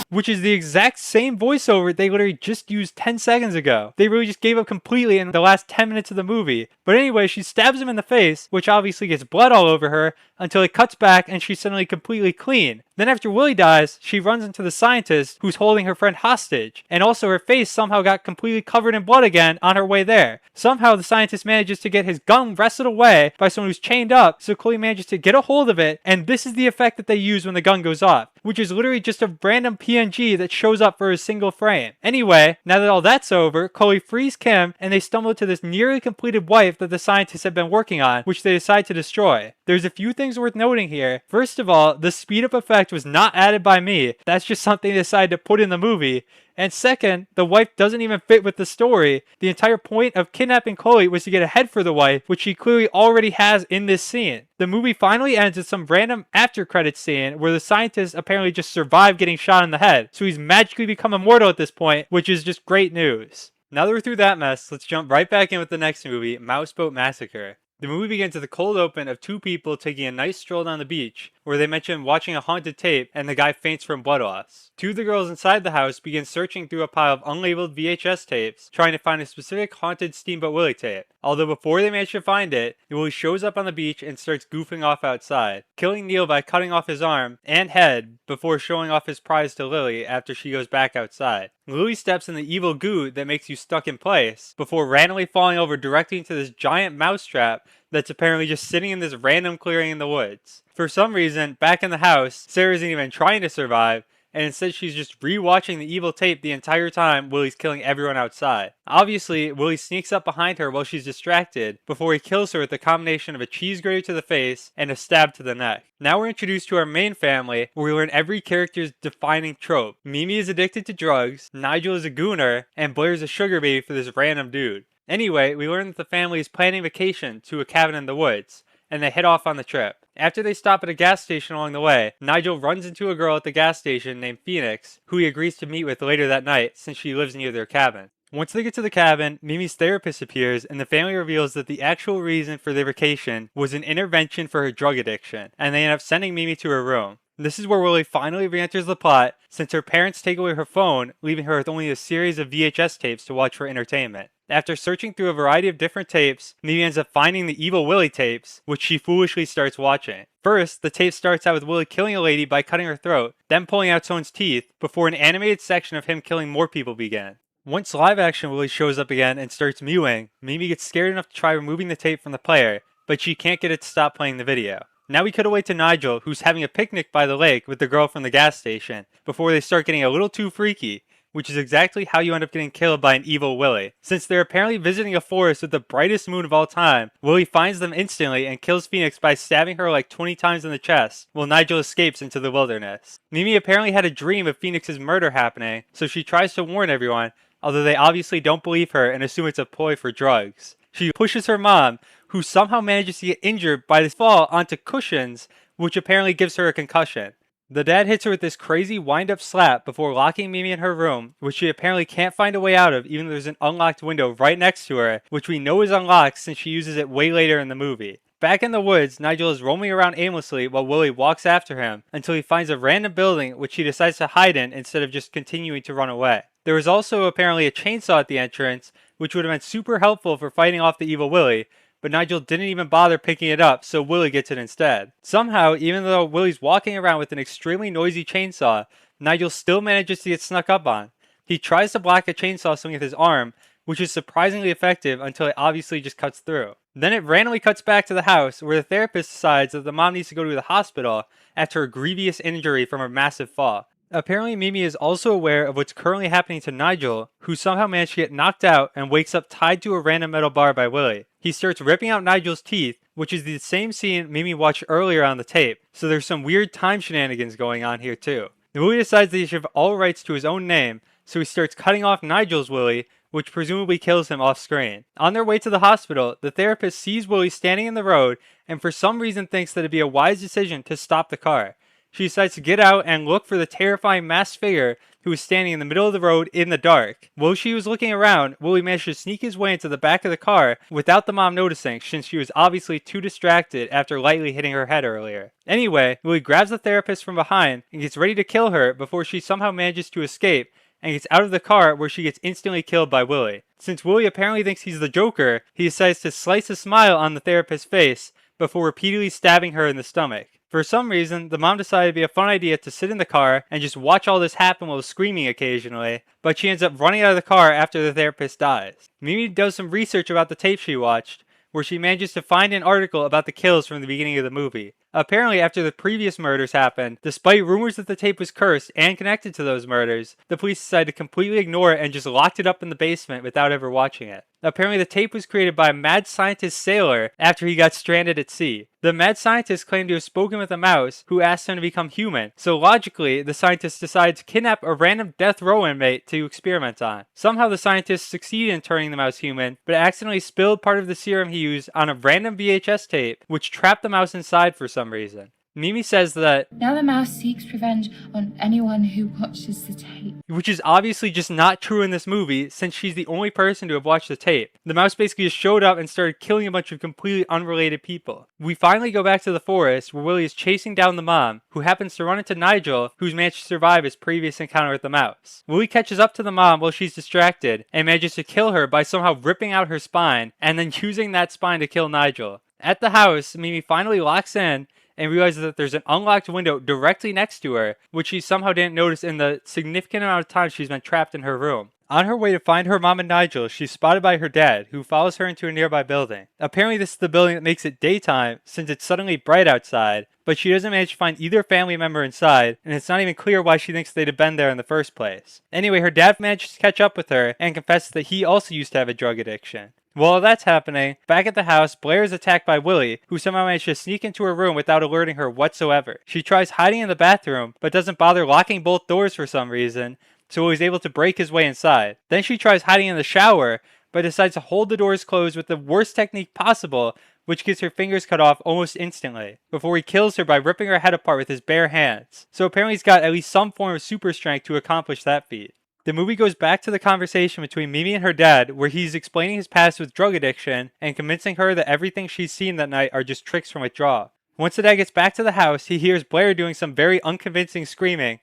Which is the exact same voiceover they literally just used 10 seconds ago. They really just gave up completely in the last 10 minutes of the movie. But anyway, she stabs him in the face, which obviously gets blood all over her, until it cuts back and she's suddenly completely clean. Then after Willie dies, she runs into the scientist who's holding her friend hostage, and also her face somehow got completely covered in blood again on her way there. Somehow the scientist manages to get his gun wrestled away by someone who's chained up, so Chloe manages to get a hold of it, and this is the effect that they use when the gun goes off, which is literally just a random PNG that shows up for a single frame. Anyway, now that all that's over, Chloe frees Kim, and they stumble to this nearly completed wife that the scientists have been working on, which they decide to destroy. There's a few things worth noting here. First of all, the speed up effect was not added by me. That's just something they decided to put in the movie. And second, the wife doesn't even fit with the story. The entire point of kidnapping Chloe was to get a head for the wife, which she clearly already has in this scene. The movie finally ends with some random after credits scene where the scientist apparently just survived getting shot in the head. So he's magically become immortal at this point, which is just great news. Now that we're through that mess, let's jump right back in with the next movie, Mouseboat Massacre. The movie begins with the cold open of 2 people taking a nice stroll down the beach, where they mention watching a haunted tape and the guy faints from blood loss. 2 of the girls inside the house begin searching through a pile of unlabeled VHS tapes, trying to find a specific haunted Steamboat Willie tape. Although before they manage to find it, Willie shows up on the beach and starts goofing off outside, killing Neil by cutting off his arm and head before showing off his prize to Lily after she goes back outside. Lily steps in the evil goo that makes you stuck in place, before randomly falling over directly into this giant mousetrap that's apparently just sitting in this random clearing in the woods. For some reason, back in the house, Sarah isn't even trying to survive, and instead she's just re-watching the evil tape the entire time Willie's killing everyone outside. Obviously, Willie sneaks up behind her while she's distracted before he kills her with a combination of a cheese grater to the face and a stab to the neck. Now we're introduced to our main family, where we learn every character's defining trope. Mimi is addicted to drugs, Nigel is a gooner, and Blair's a sugar baby for this random dude. Anyway, we learn that the family is planning vacation to a cabin in the woods, and they head off on the trip. After they stop at a gas station along the way, Nigel runs into a girl at the gas station named Phoenix, who he agrees to meet with later that night since she lives near their cabin. Once they get to the cabin, Mimi's therapist appears and the family reveals that the actual reason for their vacation was an intervention for her drug addiction, and they end up sending Mimi to her room. This is where Willie finally re-enters the plot since her parents take away her phone, leaving her with only a series of VHS tapes to watch for entertainment. After searching through a variety of different tapes, Mimi ends up finding the Evil Willie tapes, which she foolishly starts watching. First, the tape starts out with Willie killing a lady by cutting her throat, then pulling out someone's teeth, before an animated section of him killing more people began. Once live-action Willie shows up again and starts mewing, Mimi gets scared enough to try removing the tape from the player, but she can't get it to stop playing the video. Now we cut away to Nigel, who's having a picnic by the lake with the girl from the gas station, before they start getting a little too freaky, which is exactly how you end up getting killed by an evil Willie. Since they're apparently visiting a forest with the brightest moon of all time, Willie finds them instantly and kills Phoenix by stabbing her like 20 times in the chest, while Nigel escapes into the wilderness. Mimi apparently had a dream of Phoenix's murder happening, so she tries to warn everyone, although they obviously don't believe her and assume it's a ploy for drugs. She pushes her mom, who somehow manages to get injured by this fall, onto cushions, which apparently gives her a concussion. The dad hits her with this crazy wind-up slap before locking Mimi in her room, which she apparently can't find a way out of even though there's an unlocked window right next to her, which we know is unlocked since she uses it way later in the movie. Back in the woods, Nigel is roaming around aimlessly while Willie walks after him until he finds a random building which he decides to hide in instead of just continuing to run away. There was also apparently a chainsaw at the entrance, which would have been super helpful for fighting off the evil Willie, but Nigel didn't even bother picking it up, so Willie gets it instead. Somehow, even though Willie's walking around with an extremely noisy chainsaw, Nigel still manages to get snuck up on. He tries to block a chainsaw swing with his arm, which is surprisingly effective until it obviously just cuts through. Then it randomly cuts back to the house, where the therapist decides that the mom needs to go to the hospital after a grievous injury from a massive fall. Apparently Mimi is also aware of what's currently happening to Nigel, who somehow managed to get knocked out and wakes up tied to a random metal bar by Willie. He starts ripping out Nigel's teeth, which is the same scene Mimi watched earlier on the tape, so there's some weird time shenanigans going on here too. Willie decides that he should have all rights to his own name, so he starts cutting off Nigel's Willie, which presumably kills him off screen. On their way to the hospital, the therapist sees Willie standing in the road and for some reason thinks that it'd be a wise decision to stop the car. She decides to get out and look for the terrifying masked figure who was standing in the middle of the road in the dark. While she was looking around, Willie managed to sneak his way into the back of the car without the mom noticing, since she was obviously too distracted after lightly hitting her head earlier. Anyway, Willie grabs the therapist from behind and gets ready to kill her before she somehow manages to escape and gets out of the car, where she gets instantly killed by Willie. Since Willie apparently thinks he's the Joker, he decides to slice a smile on the therapist's face before repeatedly stabbing her in the stomach. For some reason, the mom decided it'd be a fun idea to sit in the car and just watch all this happen while screaming occasionally, but she ends up running out of the car after the therapist dies. Mimi does some research about the tape she watched, where she manages to find an article about the kills from the beginning of the movie. Apparently, after the previous murders happened, despite rumors that the tape was cursed and connected to those murders, the police decided to completely ignore it and just locked it up in the basement without ever watching it. Apparently, the tape was created by a mad scientist sailor after he got stranded at sea. The mad scientist claimed to have spoken with a mouse who asked him to become human, so logically, the scientist decided to kidnap a random death row inmate to experiment on. Somehow the scientist succeeded in turning the mouse human, but accidentally spilled part of the serum he used on a random VHS tape, which trapped the mouse inside for some reason. Mimi says that now the mouse seeks revenge on anyone who watches the tape. Which is obviously just not true in this movie, since she's the only person to have watched the tape. The mouse basically just showed up and started killing a bunch of completely unrelated people. We finally go back to the forest, where Willie is chasing down the mom, who happens to run into Nigel, who's managed to survive his previous encounter with the mouse. Willie catches up to the mom while she's distracted, and manages to kill her by somehow ripping out her spine, and then using that spine to kill Nigel. At the house, Mimi finally locks in, and realizes that there's an unlocked window directly next to her, which she somehow didn't notice in the significant amount of time she's been trapped in her room. On her way to find her mom and Nigel, she's spotted by her dad, who follows her into a nearby building. Apparently this is the building that makes it daytime, since it's suddenly bright outside, but she doesn't manage to find either family member inside, and it's not even clear why she thinks they'd have been there in the first place. Anyway, her dad manages to catch up with her, and confesses that he also used to have a drug addiction. While that's happening, back at the house, Blair is attacked by Willie, who somehow managed to sneak into her room without alerting her whatsoever. She tries hiding in the bathroom, but doesn't bother locking both doors for some reason, so Willie's able to break his way inside. Then she tries hiding in the shower, but decides to hold the doors closed with the worst technique possible, which gets her fingers cut off almost instantly, before he kills her by ripping her head apart with his bare hands. So apparently he's got at least some form of super strength to accomplish that feat. The movie goes back to the conversation between Mimi and her dad, where he's explaining his past with drug addiction and convincing her that everything she's seen that night are just tricks from withdrawal. Once the dad gets back to the house, he hears Blair doing some very unconvincing screaming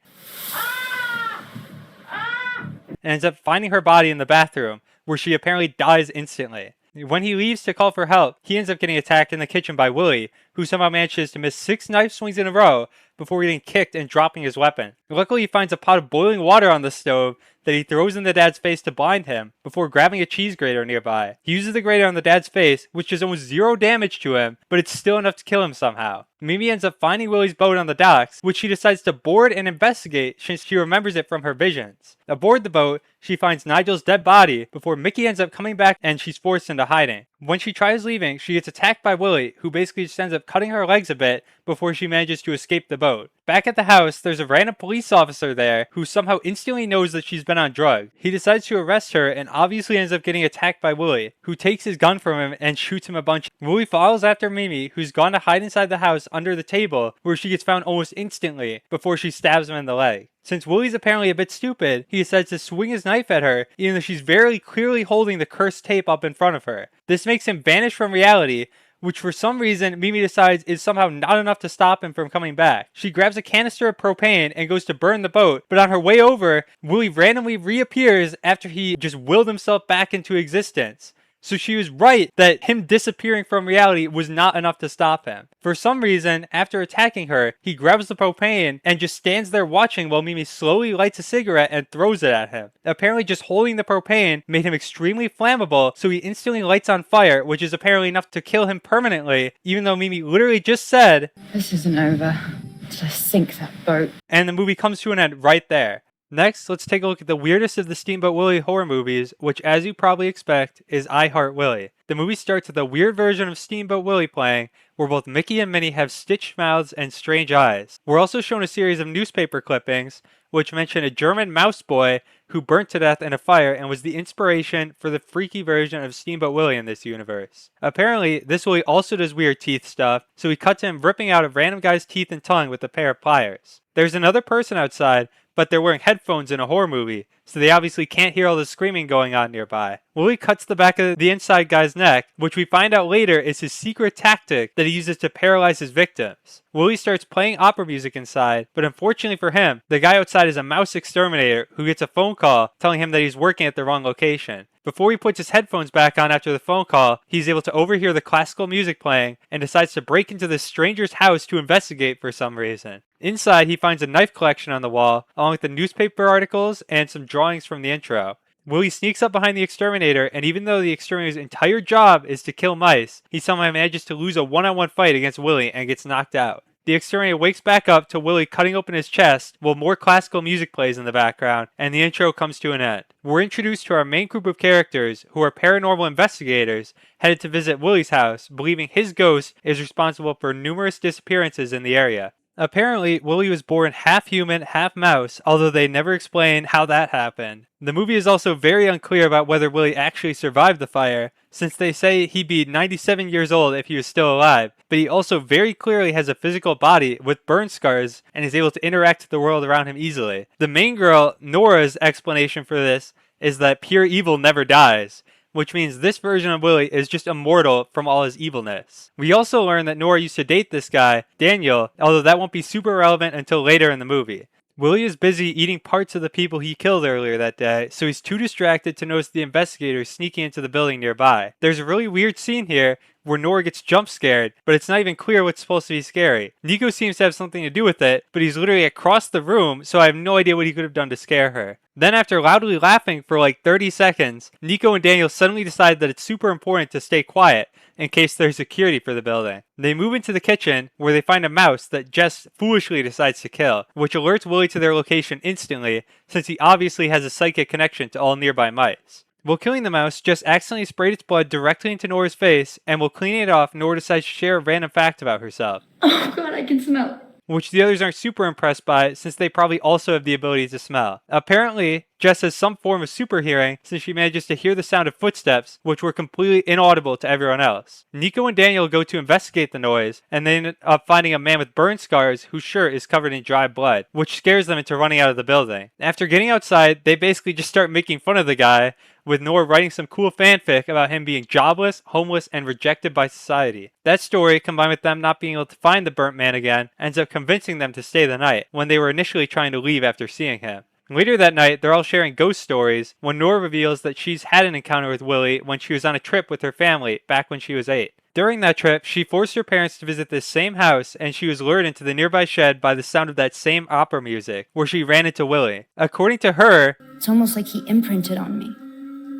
and ends up finding her body in the bathroom, where she apparently dies instantly. When he leaves to call for help, he ends up getting attacked in the kitchen by Willie, who somehow manages to miss 6 knife swings in a row before getting kicked and dropping his weapon. Luckily, he finds a pot of boiling water on the stove that he throws in the dad's face to blind him, before grabbing a cheese grater nearby. He uses the grater on the dad's face, which does almost 0 damage to him, but it's still enough to kill him somehow. Mimi ends up finding Willie's boat on the docks, which she decides to board and investigate since she remembers it from her visions. Aboard the boat, she finds Nigel's dead body before Mickey ends up coming back and she's forced into hiding. When she tries leaving, she gets attacked by Willie, who basically just ends up cutting her legs a bit before she manages to escape the boat. Back at the house, there's a random police officer there who somehow instantly knows that she's been on drugs. He decides to arrest her and obviously ends up getting attacked by Willie, who takes his gun from him and shoots him a bunch. Willie follows after Mimi, who's gone to hide inside the house under the table, where she gets found almost instantly before she stabs him in the leg. Since Willie's apparently a bit stupid, he decides to swing his knife at her, even though she's very clearly holding the cursed tape up in front of her. This makes him vanish from reality, which for some reason Mimi decides is somehow not enough to stop him from coming back. She grabs a canister of propane and goes to burn the boat, but on her way over, Willie randomly reappears after he just willed himself back into existence. So she was right that him disappearing from reality was not enough to stop him. For some reason, after attacking her, he grabs the propane and just stands there watching while Mimi slowly lights a cigarette and throws it at him. Apparently just holding the propane made him extremely flammable, so he instantly lights on fire, which is apparently enough to kill him permanently, even though Mimi literally just said, "This isn't over until I sink that boat." And the movie comes to an end right there. Next, let's take a look at the weirdest of the Steamboat Willie horror movies, which, as you probably expect, is I Heart Willie. The movie starts with a weird version of Steamboat Willie playing, where both Mickey and Minnie have stitched mouths and strange eyes. We're also shown a series of newspaper clippings, which mention a German mouse boy who burnt to death in a fire and was the inspiration for the freaky version of Steamboat Willie in this universe. Apparently, this Willie also does weird teeth stuff, so we cut to him ripping out a random guy's teeth and tongue with a pair of pliers. There's another person outside, but they're wearing headphones in a horror movie, so they obviously can't hear all the screaming going on nearby. Willie cuts the back of the inside guy's neck, which we find out later is his secret tactic that he uses to paralyze his victims. Willie starts playing opera music inside, but unfortunately for him, the guy outside is a mouse exterminator who gets a phone call telling him that he's working at the wrong location. Before he puts his headphones back on after the phone call, he's able to overhear the classical music playing and decides to break into this stranger's house to investigate for some reason. Inside, he finds a knife collection on the wall, along with the newspaper articles and some drawings from the intro. Willie sneaks up behind the exterminator, and even though the exterminator's entire job is to kill mice, he somehow manages to lose a one-on-one fight against Willie and gets knocked out. The exterminator wakes back up to Willie cutting open his chest while more classical music plays in the background, and the intro comes to an end. We're introduced to our main group of characters, who are paranormal investigators, headed to visit Willie's house, believing his ghost is responsible for numerous disappearances in the area. Apparently, Willie was born half human, half mouse, although they never explain how that happened. The movie is also very unclear about whether Willie actually survived the fire, since they say he'd be 97 years old if he was still alive, but he also very clearly has a physical body with burn scars and is able to interact with the world around him easily. The main girl, Nora's explanation for this is that pure evil never dies, which means this version of Willie is just immortal from all his evilness. We also learn that Nora used to date this guy, Daniel, although that won't be super relevant until later in the movie. Willie is busy eating parts of the people he killed earlier that day, so he's too distracted to notice the investigators sneaking into the building nearby. There's a really weird scene here where Nora gets jump scared, but it's not even clear what's supposed to be scary. Nico seems to have something to do with it, but he's literally across the room, so I have no idea what he could have done to scare her. Then after loudly laughing for like 30 seconds, Nico and Daniel suddenly decide that it's super important to stay quiet in case there's security for the building. They move into the kitchen, where they find a mouse that Jess foolishly decides to kill, which alerts Willie to their location instantly, since he obviously has a psychic connection to all nearby mice. While killing the mouse, Jess accidentally sprayed its blood directly into Nora's face, and while cleaning it off, Nora decides to share a random fact about herself, Oh god, I can smell. which the others aren't super impressed by, since they probably also have the ability to smell. Apparently, Jess has some form of super hearing, since she manages to hear the sound of footsteps, which were completely inaudible to everyone else. Nico and Daniel go to investigate the noise, and they end up finding a man with burn scars whose shirt is covered in dry blood, which scares them into running out of the building. After getting outside, they basically just start making fun of the guy, with Nora writing some cool fanfic about him being jobless, homeless, and rejected by society. That story, combined with them not being able to find the burnt man again, ends up convincing them to stay the night, when they were initially trying to leave after seeing him. Later that night, they're all sharing ghost stories, when Nora reveals that she's had an encounter with Willie when she was on a trip with her family back when she was 8. During that trip, she forced her parents to visit this same house, and she was lured into the nearby shed by the sound of that same opera music, where she ran into Willie. According to her, It's almost like he imprinted on me.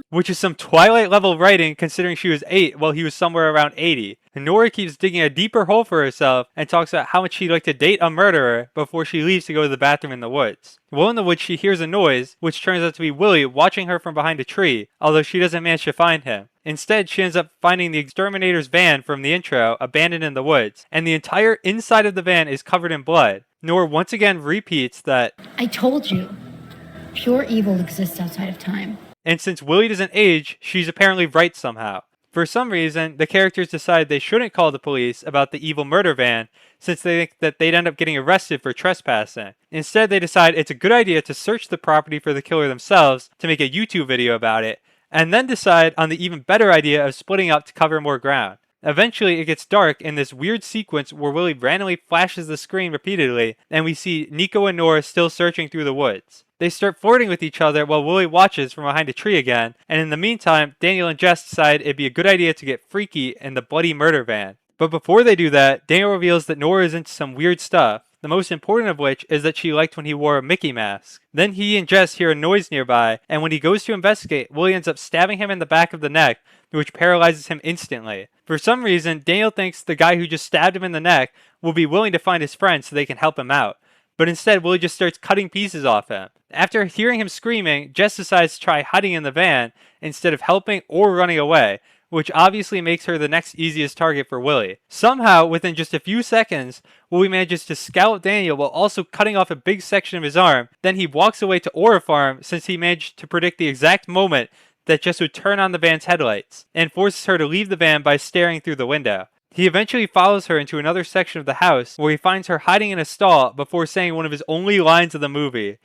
which is some Twilight level writing considering she was 8 while he was somewhere around 80. And Nora keeps digging a deeper hole for herself and talks about how much she'd like to date a murderer before she leaves to go to the bathroom in the woods. While in the woods, she hears a noise, which turns out to be Willie watching her from behind a tree, although she doesn't manage to find him. Instead, she ends up finding the exterminator's van from the intro abandoned in the woods, and the entire inside of the van is covered in blood. Nora once again repeats that, I told you. Pure evil exists outside of time. and since Willie doesn't age, she's apparently right somehow. For some reason, the characters decide they shouldn't call the police about the evil murder van, since they think that they'd end up getting arrested for trespassing. Instead, they decide it's a good idea to search the property for the killer themselves to make a YouTube video about it, and then decide on the even better idea of splitting up to cover more ground. Eventually, it gets dark in this weird sequence where Willie randomly flashes the screen repeatedly, and we see Nico and Nora still searching through the woods. They start flirting with each other while Willie watches from behind a tree again, and in the meantime, Daniel and Jess decide it'd be a good idea to get freaky in the bloody murder van. But before they do that, Daniel reveals that Nora is into some weird stuff, the most important of which is that she liked when he wore a Mickey mask. Then he and Jess hear a noise nearby, and when he goes to investigate, Willie ends up stabbing him in the back of the neck, which paralyzes him instantly. For some reason, Daniel thinks the guy who just stabbed him in the neck will be willing to find his friend so they can help him out. But instead, Willie just starts cutting pieces off him. After hearing him screaming, Jess decides to try hiding in the van instead of helping or running away, which obviously makes her the next easiest target for Willie. Somehow, within just a few seconds, Willie manages to scalp Daniel while also cutting off a big section of his arm. Then he walks away to Aura Farm since he managed to predict the exact moment that Jess would turn on the van's headlights, and forces her to leave the van by staring through the window. He eventually follows her into another section of the house where he finds her hiding in a stall before saying one of his only lines of the movie.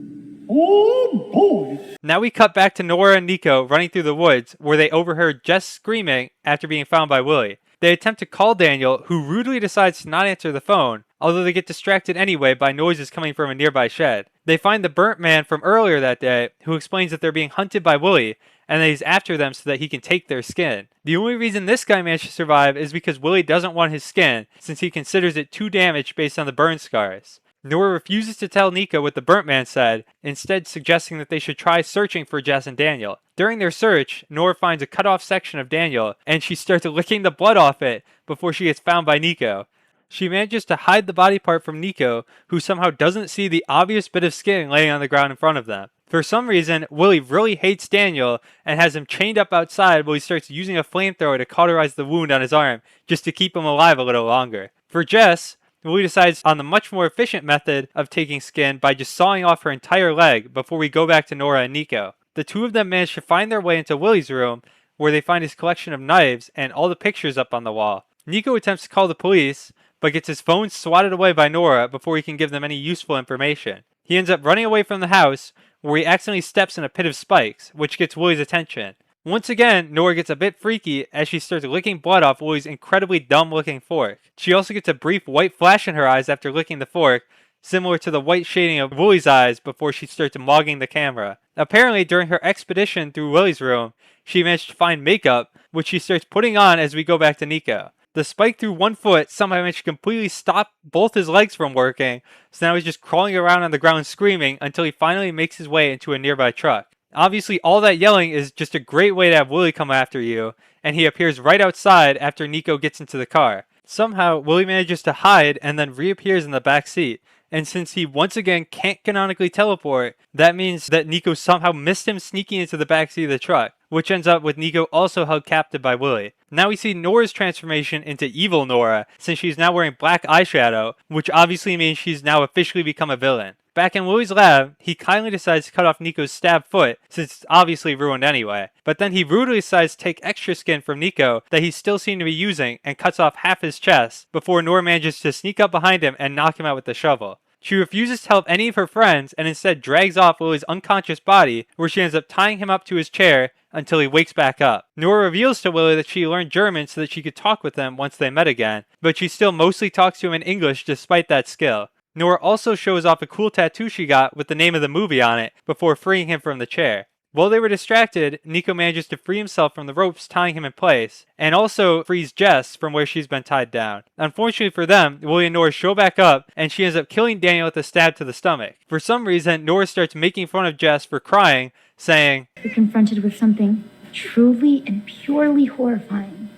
Oh boy! Now we cut back to Nora and Nico running through the woods where they overheard Jess screaming after being found by Willie. They attempt to call Daniel, who rudely decides to not answer the phone, although they get distracted anyway by noises coming from a nearby shed. They find the burnt man from earlier that day, who explains that they're being hunted by Willie, and that he's after them so that he can take their skin. The only reason this guy managed to survive is because Willie doesn't want his skin, since he considers it too damaged based on the burn scars. Nora refuses to tell Nico what the burnt man said, instead suggesting that they should try searching for Jess and Daniel. During their search, Nora finds a cut-off section of Daniel, and she starts licking the blood off it before she gets found by Nico. She manages to hide the body part from Nico, who somehow doesn't see the obvious bit of skin laying on the ground in front of them. For some reason, Willie really hates Daniel and has him chained up outside while he starts using a flamethrower to cauterize the wound on his arm just to keep him alive a little longer. For Jess, Willie decides on the much more efficient method of taking skin by just sawing off her entire leg before we go back to Nora and Nico. The two of them manage to find their way into Willie's room, where they find his collection of knives and all the pictures up on the wall. Nico attempts to call the police, but gets his phone swatted away by Nora before he can give them any useful information. He ends up running away from the house, where he accidentally steps in a pit of spikes, which gets Willie's attention. Once again, Nora gets a bit freaky as she starts licking blood off Willie's incredibly dumb-looking fork. She also gets a brief white flash in her eyes after licking the fork, similar to the white shading of Willie's eyes before she starts mogging the camera. Apparently, during her expedition through Willie's room, she managed to find makeup, which she starts putting on as we go back to Nico. The spike through one foot somehow managed to completely stop both his legs from working, so now he's just crawling around on the ground screaming until he finally makes his way into a nearby truck. Obviously, all that yelling is just a great way to have Willie come after you, and he appears right outside after Nico gets into the car. Somehow, Willie manages to hide and then reappears in the back seat. And since he once again can't canonically teleport, that means that Nico somehow missed him sneaking into the backseat of the truck, which ends up with Nico also held captive by Willie. Now we see Nora's transformation into evil Nora, since she's now wearing black eyeshadow, which obviously means she's now officially become a villain. Back in Willie's lab, he kindly decides to cut off Nico's stabbed foot, since it's obviously ruined anyway. But then he rudely decides to take extra skin from Nico that he still seemed to be using and cuts off half his chest, before Nora manages to sneak up behind him and knock him out with the shovel. She refuses to help any of her friends and instead drags off Willie's unconscious body, where she ends up tying him up to his chair until he wakes back up. Nora reveals to Willie that she learned German so that she could talk with him once they met again, but she still mostly talks to him in English despite that skill. Nora also shows off a cool tattoo she got with the name of the movie on it before freeing him from the chair. While they were distracted, Nico manages to free himself from the ropes tying him in place, and also frees Jess from where she's been tied down. Unfortunately for them, Willie and Nora show back up, and she ends up killing Daniel with a stab to the stomach. For some reason, Nora starts making fun of Jess for crying, saying, You're confronted with something truly and purely horrifying,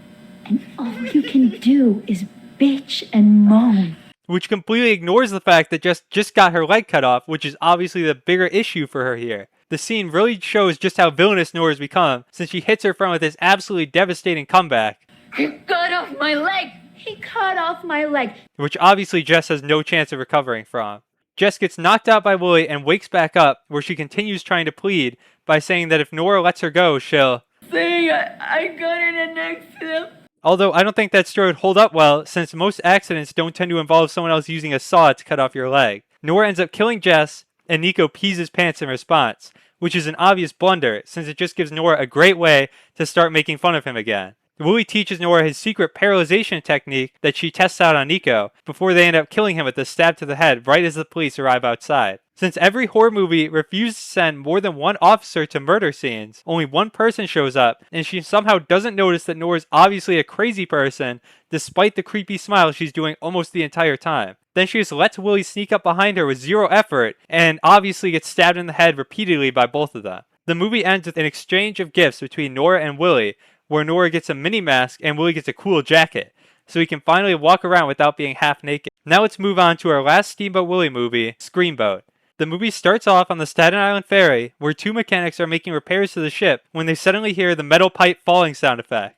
and all you can do is bitch and moan. Which completely ignores the fact that Jess just got her leg cut off, which is obviously the bigger issue for her here. The scene really shows just how villainous Nora's become, since she hits her friend with this absolutely devastating comeback. He cut off my leg! He cut off my leg! Which obviously Jess has no chance of recovering from. Jess gets knocked out by Willie and wakes back up, where she continues trying to plead by saying that if Nora lets her go, she'll... Saying I got in an accident. Although I don't think that story would hold up well, since most accidents don't tend to involve someone else using a saw to cut off your leg. Nora ends up killing Jess, and Nico pees his pants in response, which is an obvious blunder, since it just gives Nora a great way to start making fun of him again. Willie teaches Nora his secret paralyzation technique that she tests out on Nico, before they end up killing him with a stab to the head right as the police arrive outside. Since every horror movie refuses to send more than one officer to murder scenes, only one person shows up, and she somehow doesn't notice that Nora's obviously a crazy person, despite the creepy smile she's doing almost the entire time. Then she just lets Willie sneak up behind her with zero effort, and obviously gets stabbed in the head repeatedly by both of them. The movie ends with an exchange of gifts between Nora and Willie, where Nora gets a mini mask and Willie gets a cool jacket, so he can finally walk around without being half naked. Now let's move on to our last Steamboat Willie movie, Screamboat. The movie starts off on the Staten Island ferry, where two mechanics are making repairs to the ship when they suddenly hear the metal pipe falling sound effect.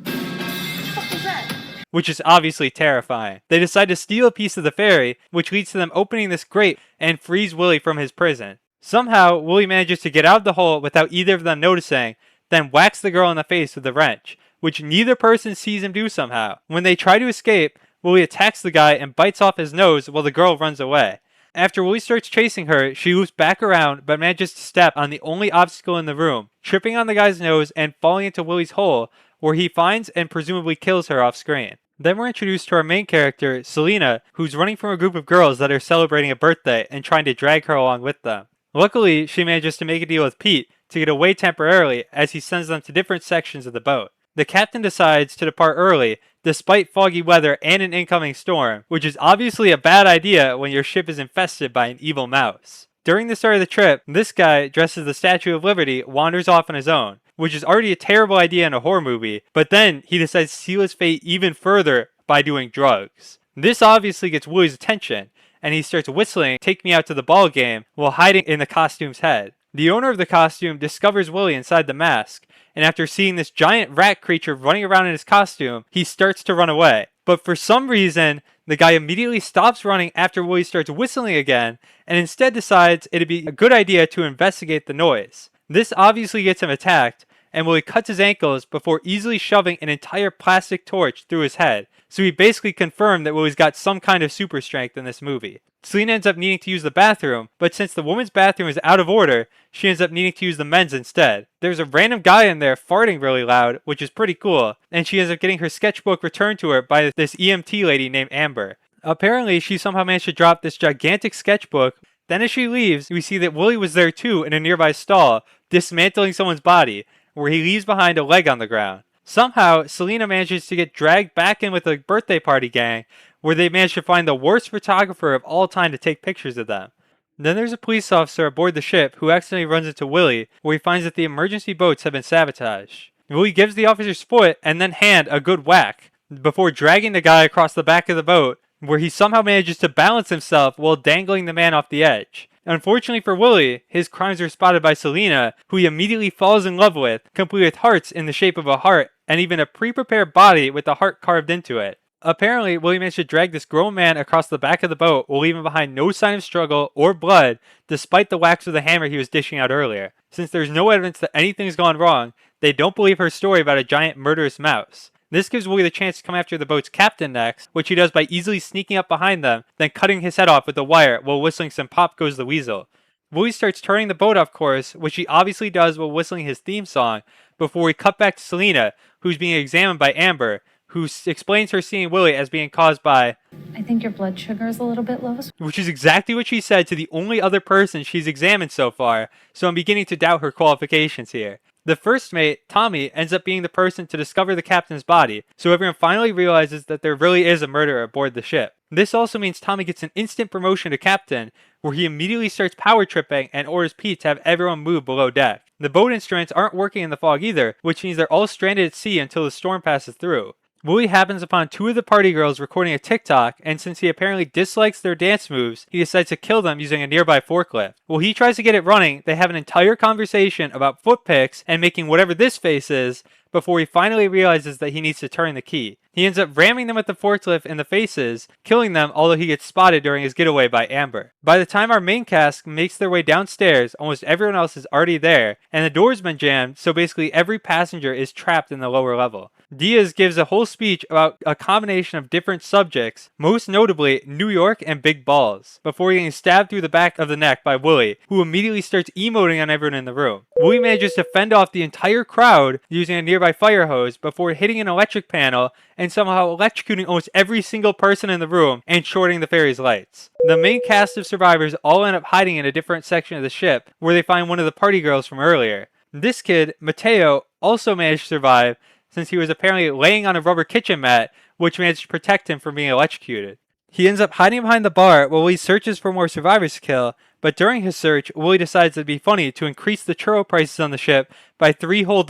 What was that? Which is obviously terrifying. They decide to steal a piece of the ferry, which leads to them opening this grate and frees Willie from his prison. Somehow, Willie manages to get out of the hole without either of them noticing, then whacks the girl in the face with a wrench, which neither person sees him do somehow. When they try to escape, Willie attacks the guy and bites off his nose while the girl runs away. After Willie starts chasing her, she loops back around but manages to step on the only obstacle in the room, tripping on the guy's nose and falling into Willie's hole, where he finds and presumably kills her off screen. Then we're introduced to our main character, Selena, who's running from a group of girls that are celebrating a birthday and trying to drag her along with them. Luckily, she manages to make a deal with Pete to get away temporarily as he sends them to different sections of the boat. The captain decides to depart early, despite foggy weather and an incoming storm, which is obviously a bad idea when your ship is infested by an evil mouse. During the start of the trip, this guy, dressed as the Statue of Liberty, wanders off on his own, which is already a terrible idea in a horror movie, but then he decides to seal his fate even further by doing drugs. This obviously gets Willie's attention, and he starts whistling "Take Me Out to the Ball Game" while hiding in the costume's head. The owner of the costume discovers Willie inside the mask, and after seeing this giant rat creature running around in his costume, he starts to run away. But for some reason, the guy immediately stops running after Willie starts whistling again, and instead decides it'd be a good idea to investigate the noise. This obviously gets him attacked, and Willie cuts his ankles before easily shoving an entire plastic torch through his head. So he basically confirmed that Willie's got some kind of super strength in this movie. Selena ends up needing to use the bathroom, but since the woman's bathroom is out of order, she ends up needing to use the men's instead. There's a random guy in there farting really loud, which is pretty cool, and she ends up getting her sketchbook returned to her by this EMT lady named Amber. Apparently, she somehow managed to drop this gigantic sketchbook. Then as she leaves, we see that Willie was there too in a nearby stall, dismantling someone's body, where he leaves behind a leg on the ground. Somehow, Selena manages to get dragged back in with the birthday party gang, where they manage to find the worst photographer of all time to take pictures of them. Then there's a police officer aboard the ship who accidentally runs into Willie, where he finds that the emergency boats have been sabotaged. Willie gives the officer's foot and then hand a good whack, before dragging the guy across the back of the boat, where he somehow manages to balance himself while dangling the man off the edge. Unfortunately for Willie, his crimes are spotted by Selena, who he immediately falls in love with, complete with hearts in the shape of a heart, and even a pre-prepared body with the heart carved into it. Apparently, Willie managed to drag this grown man across the back of the boat while leaving behind no sign of struggle or blood, despite the whacks with the hammer he was dishing out earlier. Since there's no evidence that anything's gone wrong, they don't believe her story about a giant murderous mouse. This gives Willie the chance to come after the boat's captain next, which he does by easily sneaking up behind them, then cutting his head off with a wire while whistling some Pop Goes the Weasel. Willie starts turning the boat off course, which he obviously does while whistling his theme song, before we cut back to Selena, who's being examined by Amber, who explains her seeing Willie as being caused by, I think your blood sugar is a little bit low. which is exactly what she said to the only other person she's examined so far, so I'm beginning to doubt her qualifications here. The first mate, Tommy, ends up being the person to discover the captain's body, so everyone finally realizes that there really is a murderer aboard the ship. This also means Tommy gets an instant promotion to captain, where he immediately starts power tripping and orders Pete to have everyone move below deck. The boat instruments aren't working in the fog either, which means they're all stranded at sea until the storm passes through. Willie happens upon two of the party girls recording a TikTok, and since he apparently dislikes their dance moves, he decides to kill them using a nearby forklift. While he tries to get it running, they have an entire conversation about foot picks and making whatever this face is, before he finally realizes that he needs to turn the key. He ends up ramming them with the forklift in the faces, killing them, although he gets spotted during his getaway by Amber. By the time our main cast makes their way downstairs, almost everyone else is already there, and the door's been jammed, so basically every passenger is trapped in the lower level. Diaz gives a whole speech about a combination of different subjects, most notably New York and big balls, before getting stabbed through the back of the neck by Willie, who immediately starts emoting on everyone in the room. Willie manages to fend off the entire crowd using a nearby fire hose before hitting an electric panel and somehow electrocuting almost every single person in the room and shorting the ferry's lights. The main cast of survivors all end up hiding in a different section of the ship, where they find one of the party girls from earlier. This kid, Mateo, also managed to survive, since he was apparently laying on a rubber kitchen mat, which managed to protect him from being electrocuted. He ends up hiding behind the bar while he searches for more survivors to kill, but during his search, Willie decides it'd be funny to increase the churro prices on the ship by $3 whole,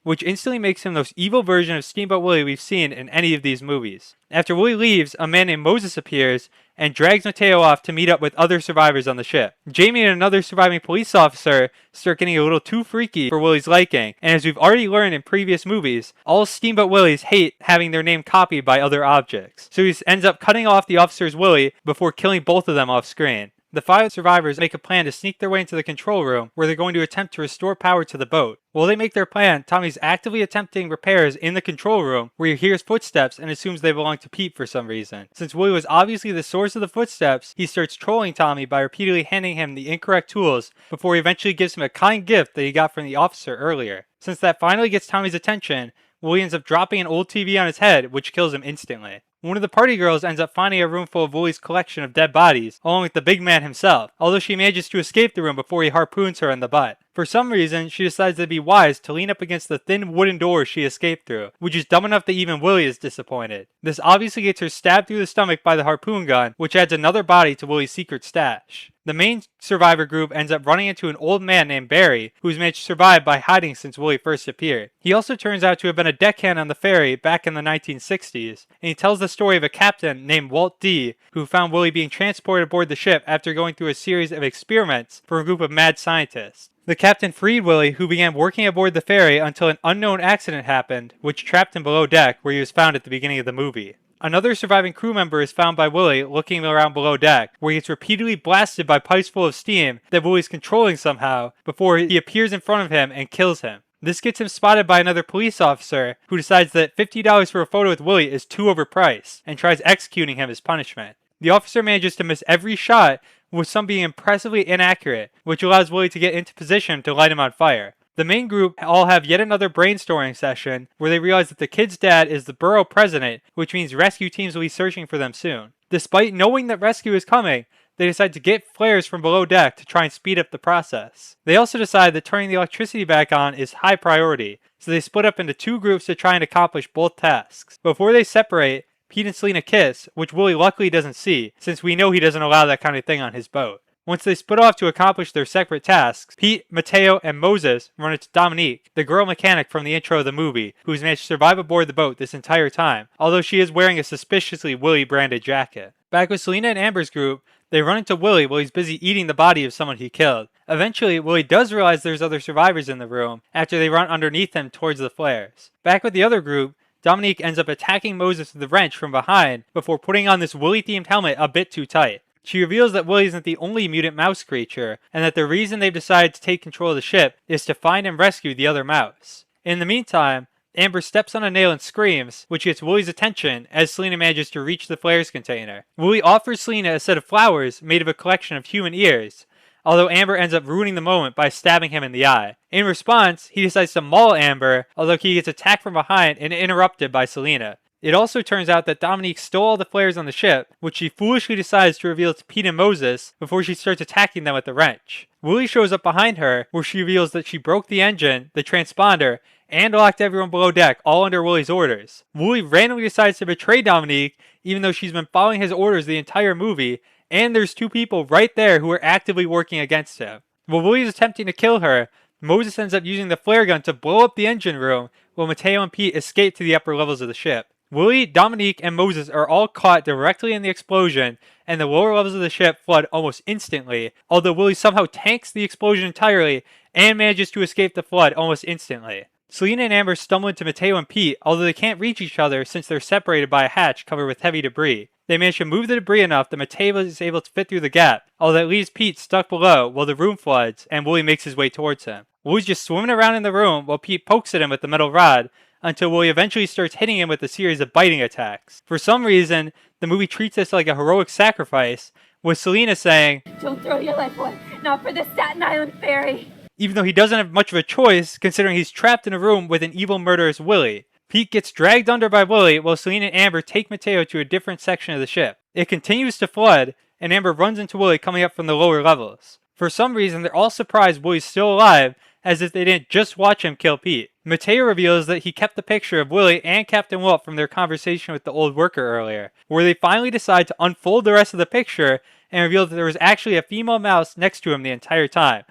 which instantly makes him the most evil version of Steamboat Willie we've seen in any of these movies. After Willie leaves, a man named Moses appears and drags Mateo off to meet up with other survivors on the ship. Jamie and another surviving police officer start getting a little too freaky for Willie's liking, and as we've already learned in previous movies, all Steamboat Willies hate having their name copied by other objects. So he ends up cutting off the officer's Willie before killing both of them off screen. The 5 survivors make a plan to sneak their way into the control room, where they're going to attempt to restore power to the boat. While they make their plan, Tommy's actively attempting repairs in the control room, where he hears footsteps and assumes they belong to Pete for some reason. Since Willie was obviously the source of the footsteps, he starts trolling Tommy by repeatedly handing him the incorrect tools, before he eventually gives him a kind gift that he got from the officer earlier. Since that finally gets Tommy's attention, Willie ends up dropping an old TV on his head, which kills him instantly. One of the party girls ends up finding a room full of Willie's collection of dead bodies, along with the big man himself, although she manages to escape the room before he harpoons her in the butt. For some reason, she decides it'd be wise to lean up against the thin wooden door she escaped through, which is dumb enough that even Willie is disappointed. This obviously gets her stabbed through the stomach by the harpoon gun, which adds another body to Willie's secret stash. The main survivor group ends up running into an old man named Barry, who's managed to survive by hiding since Willie first appeared. He also turns out to have been a deckhand on the ferry back in the 1960s, and he tells the story of a captain named Walt D., who found Willie being transported aboard the ship after going through a series of experiments for a group of mad scientists. The captain freed Willie, who began working aboard the ferry until an unknown accident happened, which trapped him below deck, where he was found at the beginning of the movie. Another surviving crew member is found by Willie looking around below deck, where he gets repeatedly blasted by pipes full of steam that Willie's controlling somehow, before he appears in front of him and kills him. This gets him spotted by another police officer, who decides that $50 for a photo with Willie is too overpriced, and tries executing him as punishment. The officer manages to miss every shot, with some being impressively inaccurate, which allows Willie to get into position to light him on fire. The main group all have yet another brainstorming session, where they realize that the kid's dad is the borough president, which means rescue teams will be searching for them soon. Despite knowing that rescue is coming, they decide to get flares from below deck to try and speed up the process. They also decide that turning the electricity back on is high priority, so they split up into 2 groups to try and accomplish both tasks. Before they separate, Pete and Selena kiss, which Willie luckily doesn't see, since we know he doesn't allow that kind of thing on his boat. Once they split off to accomplish their separate tasks, Pete, Mateo, and Moses run into Dominique, the girl mechanic from the intro of the movie, who's managed to survive aboard the boat this entire time, although she is wearing a suspiciously Willie-branded jacket. Back with Selena and Amber's group, they run into Willie while he's busy eating the body of someone he killed. Eventually, Willie does realize there's other survivors in the room after they run underneath him towards the flares. Back with the other group, Dominique ends up attacking Moses with a wrench from behind before putting on this Willie-themed helmet a bit too tight. She reveals that Willie isn't the only mutant mouse creature, and that the reason they've decided to take control of the ship is to find and rescue the other mouse. In the meantime, Amber steps on a nail and screams, which gets Willie's attention as Selena manages to reach the flares container. Willie offers Selena a set of flowers made of a collection of human ears, although Amber ends up ruining the moment by stabbing him in the eye. In response, he decides to maul Amber, although he gets attacked from behind and interrupted by Selena. It also turns out that Dominique stole all the flares on the ship, which she foolishly decides to reveal to Pete and Moses before she starts attacking them with the wrench. Willie shows up behind her, where she reveals that she broke the engine, the transponder, and locked everyone below deck, all under Willie's orders. Willie randomly decides to betray Dominique, even though she's been following his orders the entire movie, and there's 2 people right there who are actively working against him. While Willie is attempting to kill her, Moses ends up using the flare gun to blow up the engine room, while Mateo and Pete escape to the upper levels of the ship. Willie, Dominique, and Moses are all caught directly in the explosion, and the lower levels of the ship flood almost instantly, although Willie somehow tanks the explosion entirely and manages to escape the flood almost instantly. Selena and Amber stumble into Mateo and Pete, although they can't reach each other since they're separated by a hatch covered with heavy debris. They manage to move the debris enough that Mateo is able to fit through the gap, although that leaves Pete stuck below while the room floods and Willie makes his way towards him. Willie's just swimming around in the room while Pete pokes at him with the metal rod, until Willie eventually starts hitting him with a series of biting attacks. For some reason, the movie treats this like a heroic sacrifice, with Selena saying, Don't throw your life away, not for the Staten Island ferry. Even though he doesn't have much of a choice, considering he's trapped in a room with an evil murderous Willie. Pete gets dragged under by Willie while Selena and Amber take Mateo to a different section of the ship. It continues to flood, and Amber runs into Willie coming up from the lower levels. For some reason, they're all surprised Willie's still alive, as if they didn't just watch him kill Pete. Mateo reveals that he kept the picture of Willie and Captain Wolf from their conversation with the old worker earlier, where they finally decide to unfold the rest of the picture and reveal that there was actually a female mouse next to him the entire time,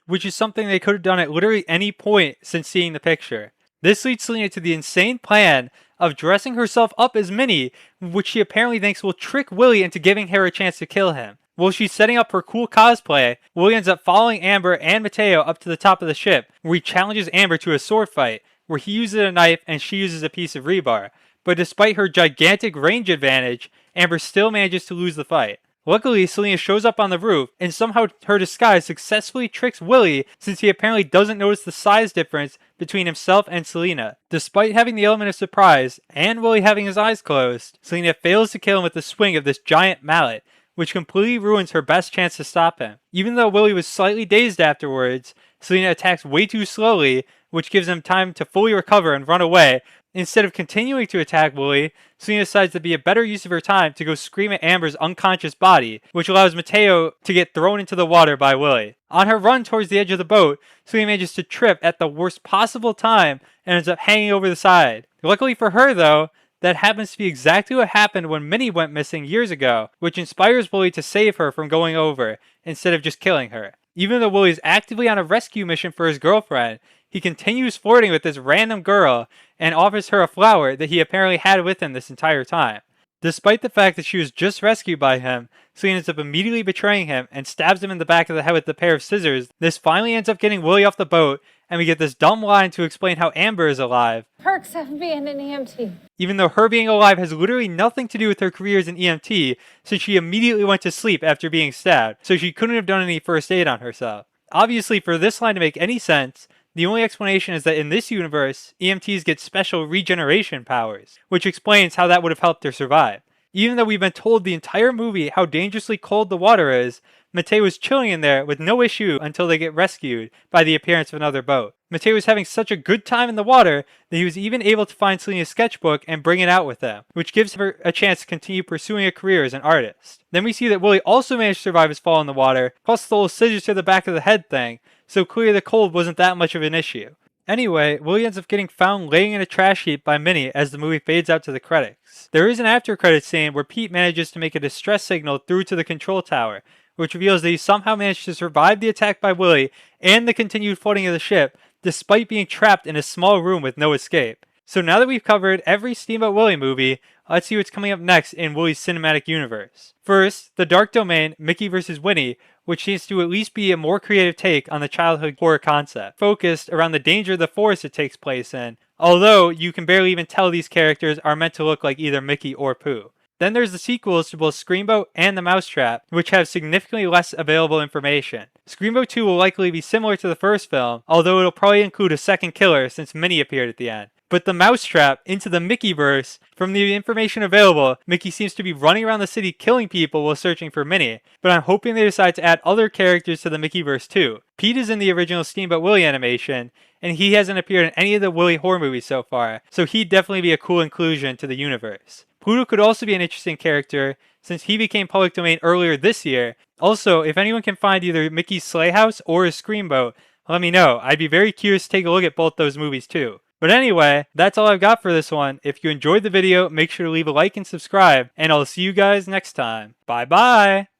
which is something they could have done at literally any point since seeing the picture. This leads Selena to the insane plan of dressing herself up as Minnie, which she apparently thinks will trick Willie into giving her a chance to kill him. While she's setting up her cool cosplay, Willie ends up following Amber and Mateo up to the top of the ship, where he challenges Amber to a sword fight, where he uses a knife and she uses a piece of rebar. But despite her gigantic range advantage, Amber still manages to lose the fight. Luckily, Selena shows up on the roof, and somehow her disguise successfully tricks Willie, since he apparently doesn't notice the size difference between himself and Selena. Despite having the element of surprise, and Willie having his eyes closed, Selena fails to kill him with the swing of this giant mallet, which completely ruins her best chance to stop him. Even though Willie was slightly dazed afterwards, Selena attacks way too slowly, which gives him time to fully recover and run away. Instead of continuing to attack Willie, Selena decides to be a better use of her time to go scream at Amber's unconscious body, which allows Mateo to get thrown into the water by Willie. On her run towards the edge of the boat, Selena manages to trip at the worst possible time and ends up hanging over the side. Luckily for her though, that happens to be exactly what happened when Minnie went missing years ago, which inspires Willie to save her from going over, instead of just killing her. Even though Willie's actively on a rescue mission for his girlfriend, he continues flirting with this random girl and offers her a flower that he apparently had with him this entire time. Despite the fact that she was just rescued by him, Selena ends up immediately betraying him and stabs him in the back of the head with a pair of scissors. This finally ends up getting Willie off the boat, and we get this dumb line to explain how Amber is alive. Perks of being an EMT. Even though her being alive has literally nothing to do with her career as an EMT, since she immediately went to sleep after being stabbed, so she couldn't have done any first aid on herself. Obviously, for this line to make any sense, the only explanation is that in this universe, EMTs get special regeneration powers, which explains how that would have helped her survive. Even though we've been told the entire movie how dangerously cold the water is, Matei was chilling in there with no issue until they get rescued by the appearance of another boat. Matei was having such a good time in the water that he was even able to find Selena's sketchbook and bring it out with him, which gives her a chance to continue pursuing a career as an artist. Then we see that Willie also managed to survive his fall in the water, plus the little scissors to the back of the head thing, so clearly the cold wasn't that much of an issue. Anyway, Willie ends up getting found laying in a trash heap by Minnie as the movie fades out to the credits. There is an after credits scene where Pete manages to make a distress signal through to the control tower, which reveals that he somehow managed to survive the attack by Willie and the continued flooding of the ship, despite being trapped in a small room with no escape. So now that we've covered every Steamboat Willie movie, let's see what's coming up next in Willie's cinematic universe. First, The Dark Domain, Mickey vs. Winnie, which seems to at least be a more creative take on the childhood horror concept, focused around the danger of the forest it takes place in, although you can barely even tell these characters are meant to look like either Mickey or Pooh. Then there's the sequels to both Screamboat and The Mousetrap, which have significantly less available information. Screamboat 2 will likely be similar to the first film, although it'll probably include a second killer since Minnie appeared at the end. But The Mousetrap, Into the Mickeyverse, from the information available, Mickey seems to be running around the city killing people while searching for Minnie, but I'm hoping they decide to add other characters to the Mickeyverse too. Pete is in the original Steamboat Willie animation, and he hasn't appeared in any of the Willie horror movies so far, so he'd definitely be a cool inclusion to the universe. Pluto could also be an interesting character, since he became public domain earlier this year. Also, if anyone can find either Mickey's Sleigh House or his Screamboat, let me know. I'd be very curious to take a look at both those movies too. But anyway, that's all I've got for this one. If you enjoyed the video, make sure to leave a like and subscribe, and I'll see you guys next time. Bye bye!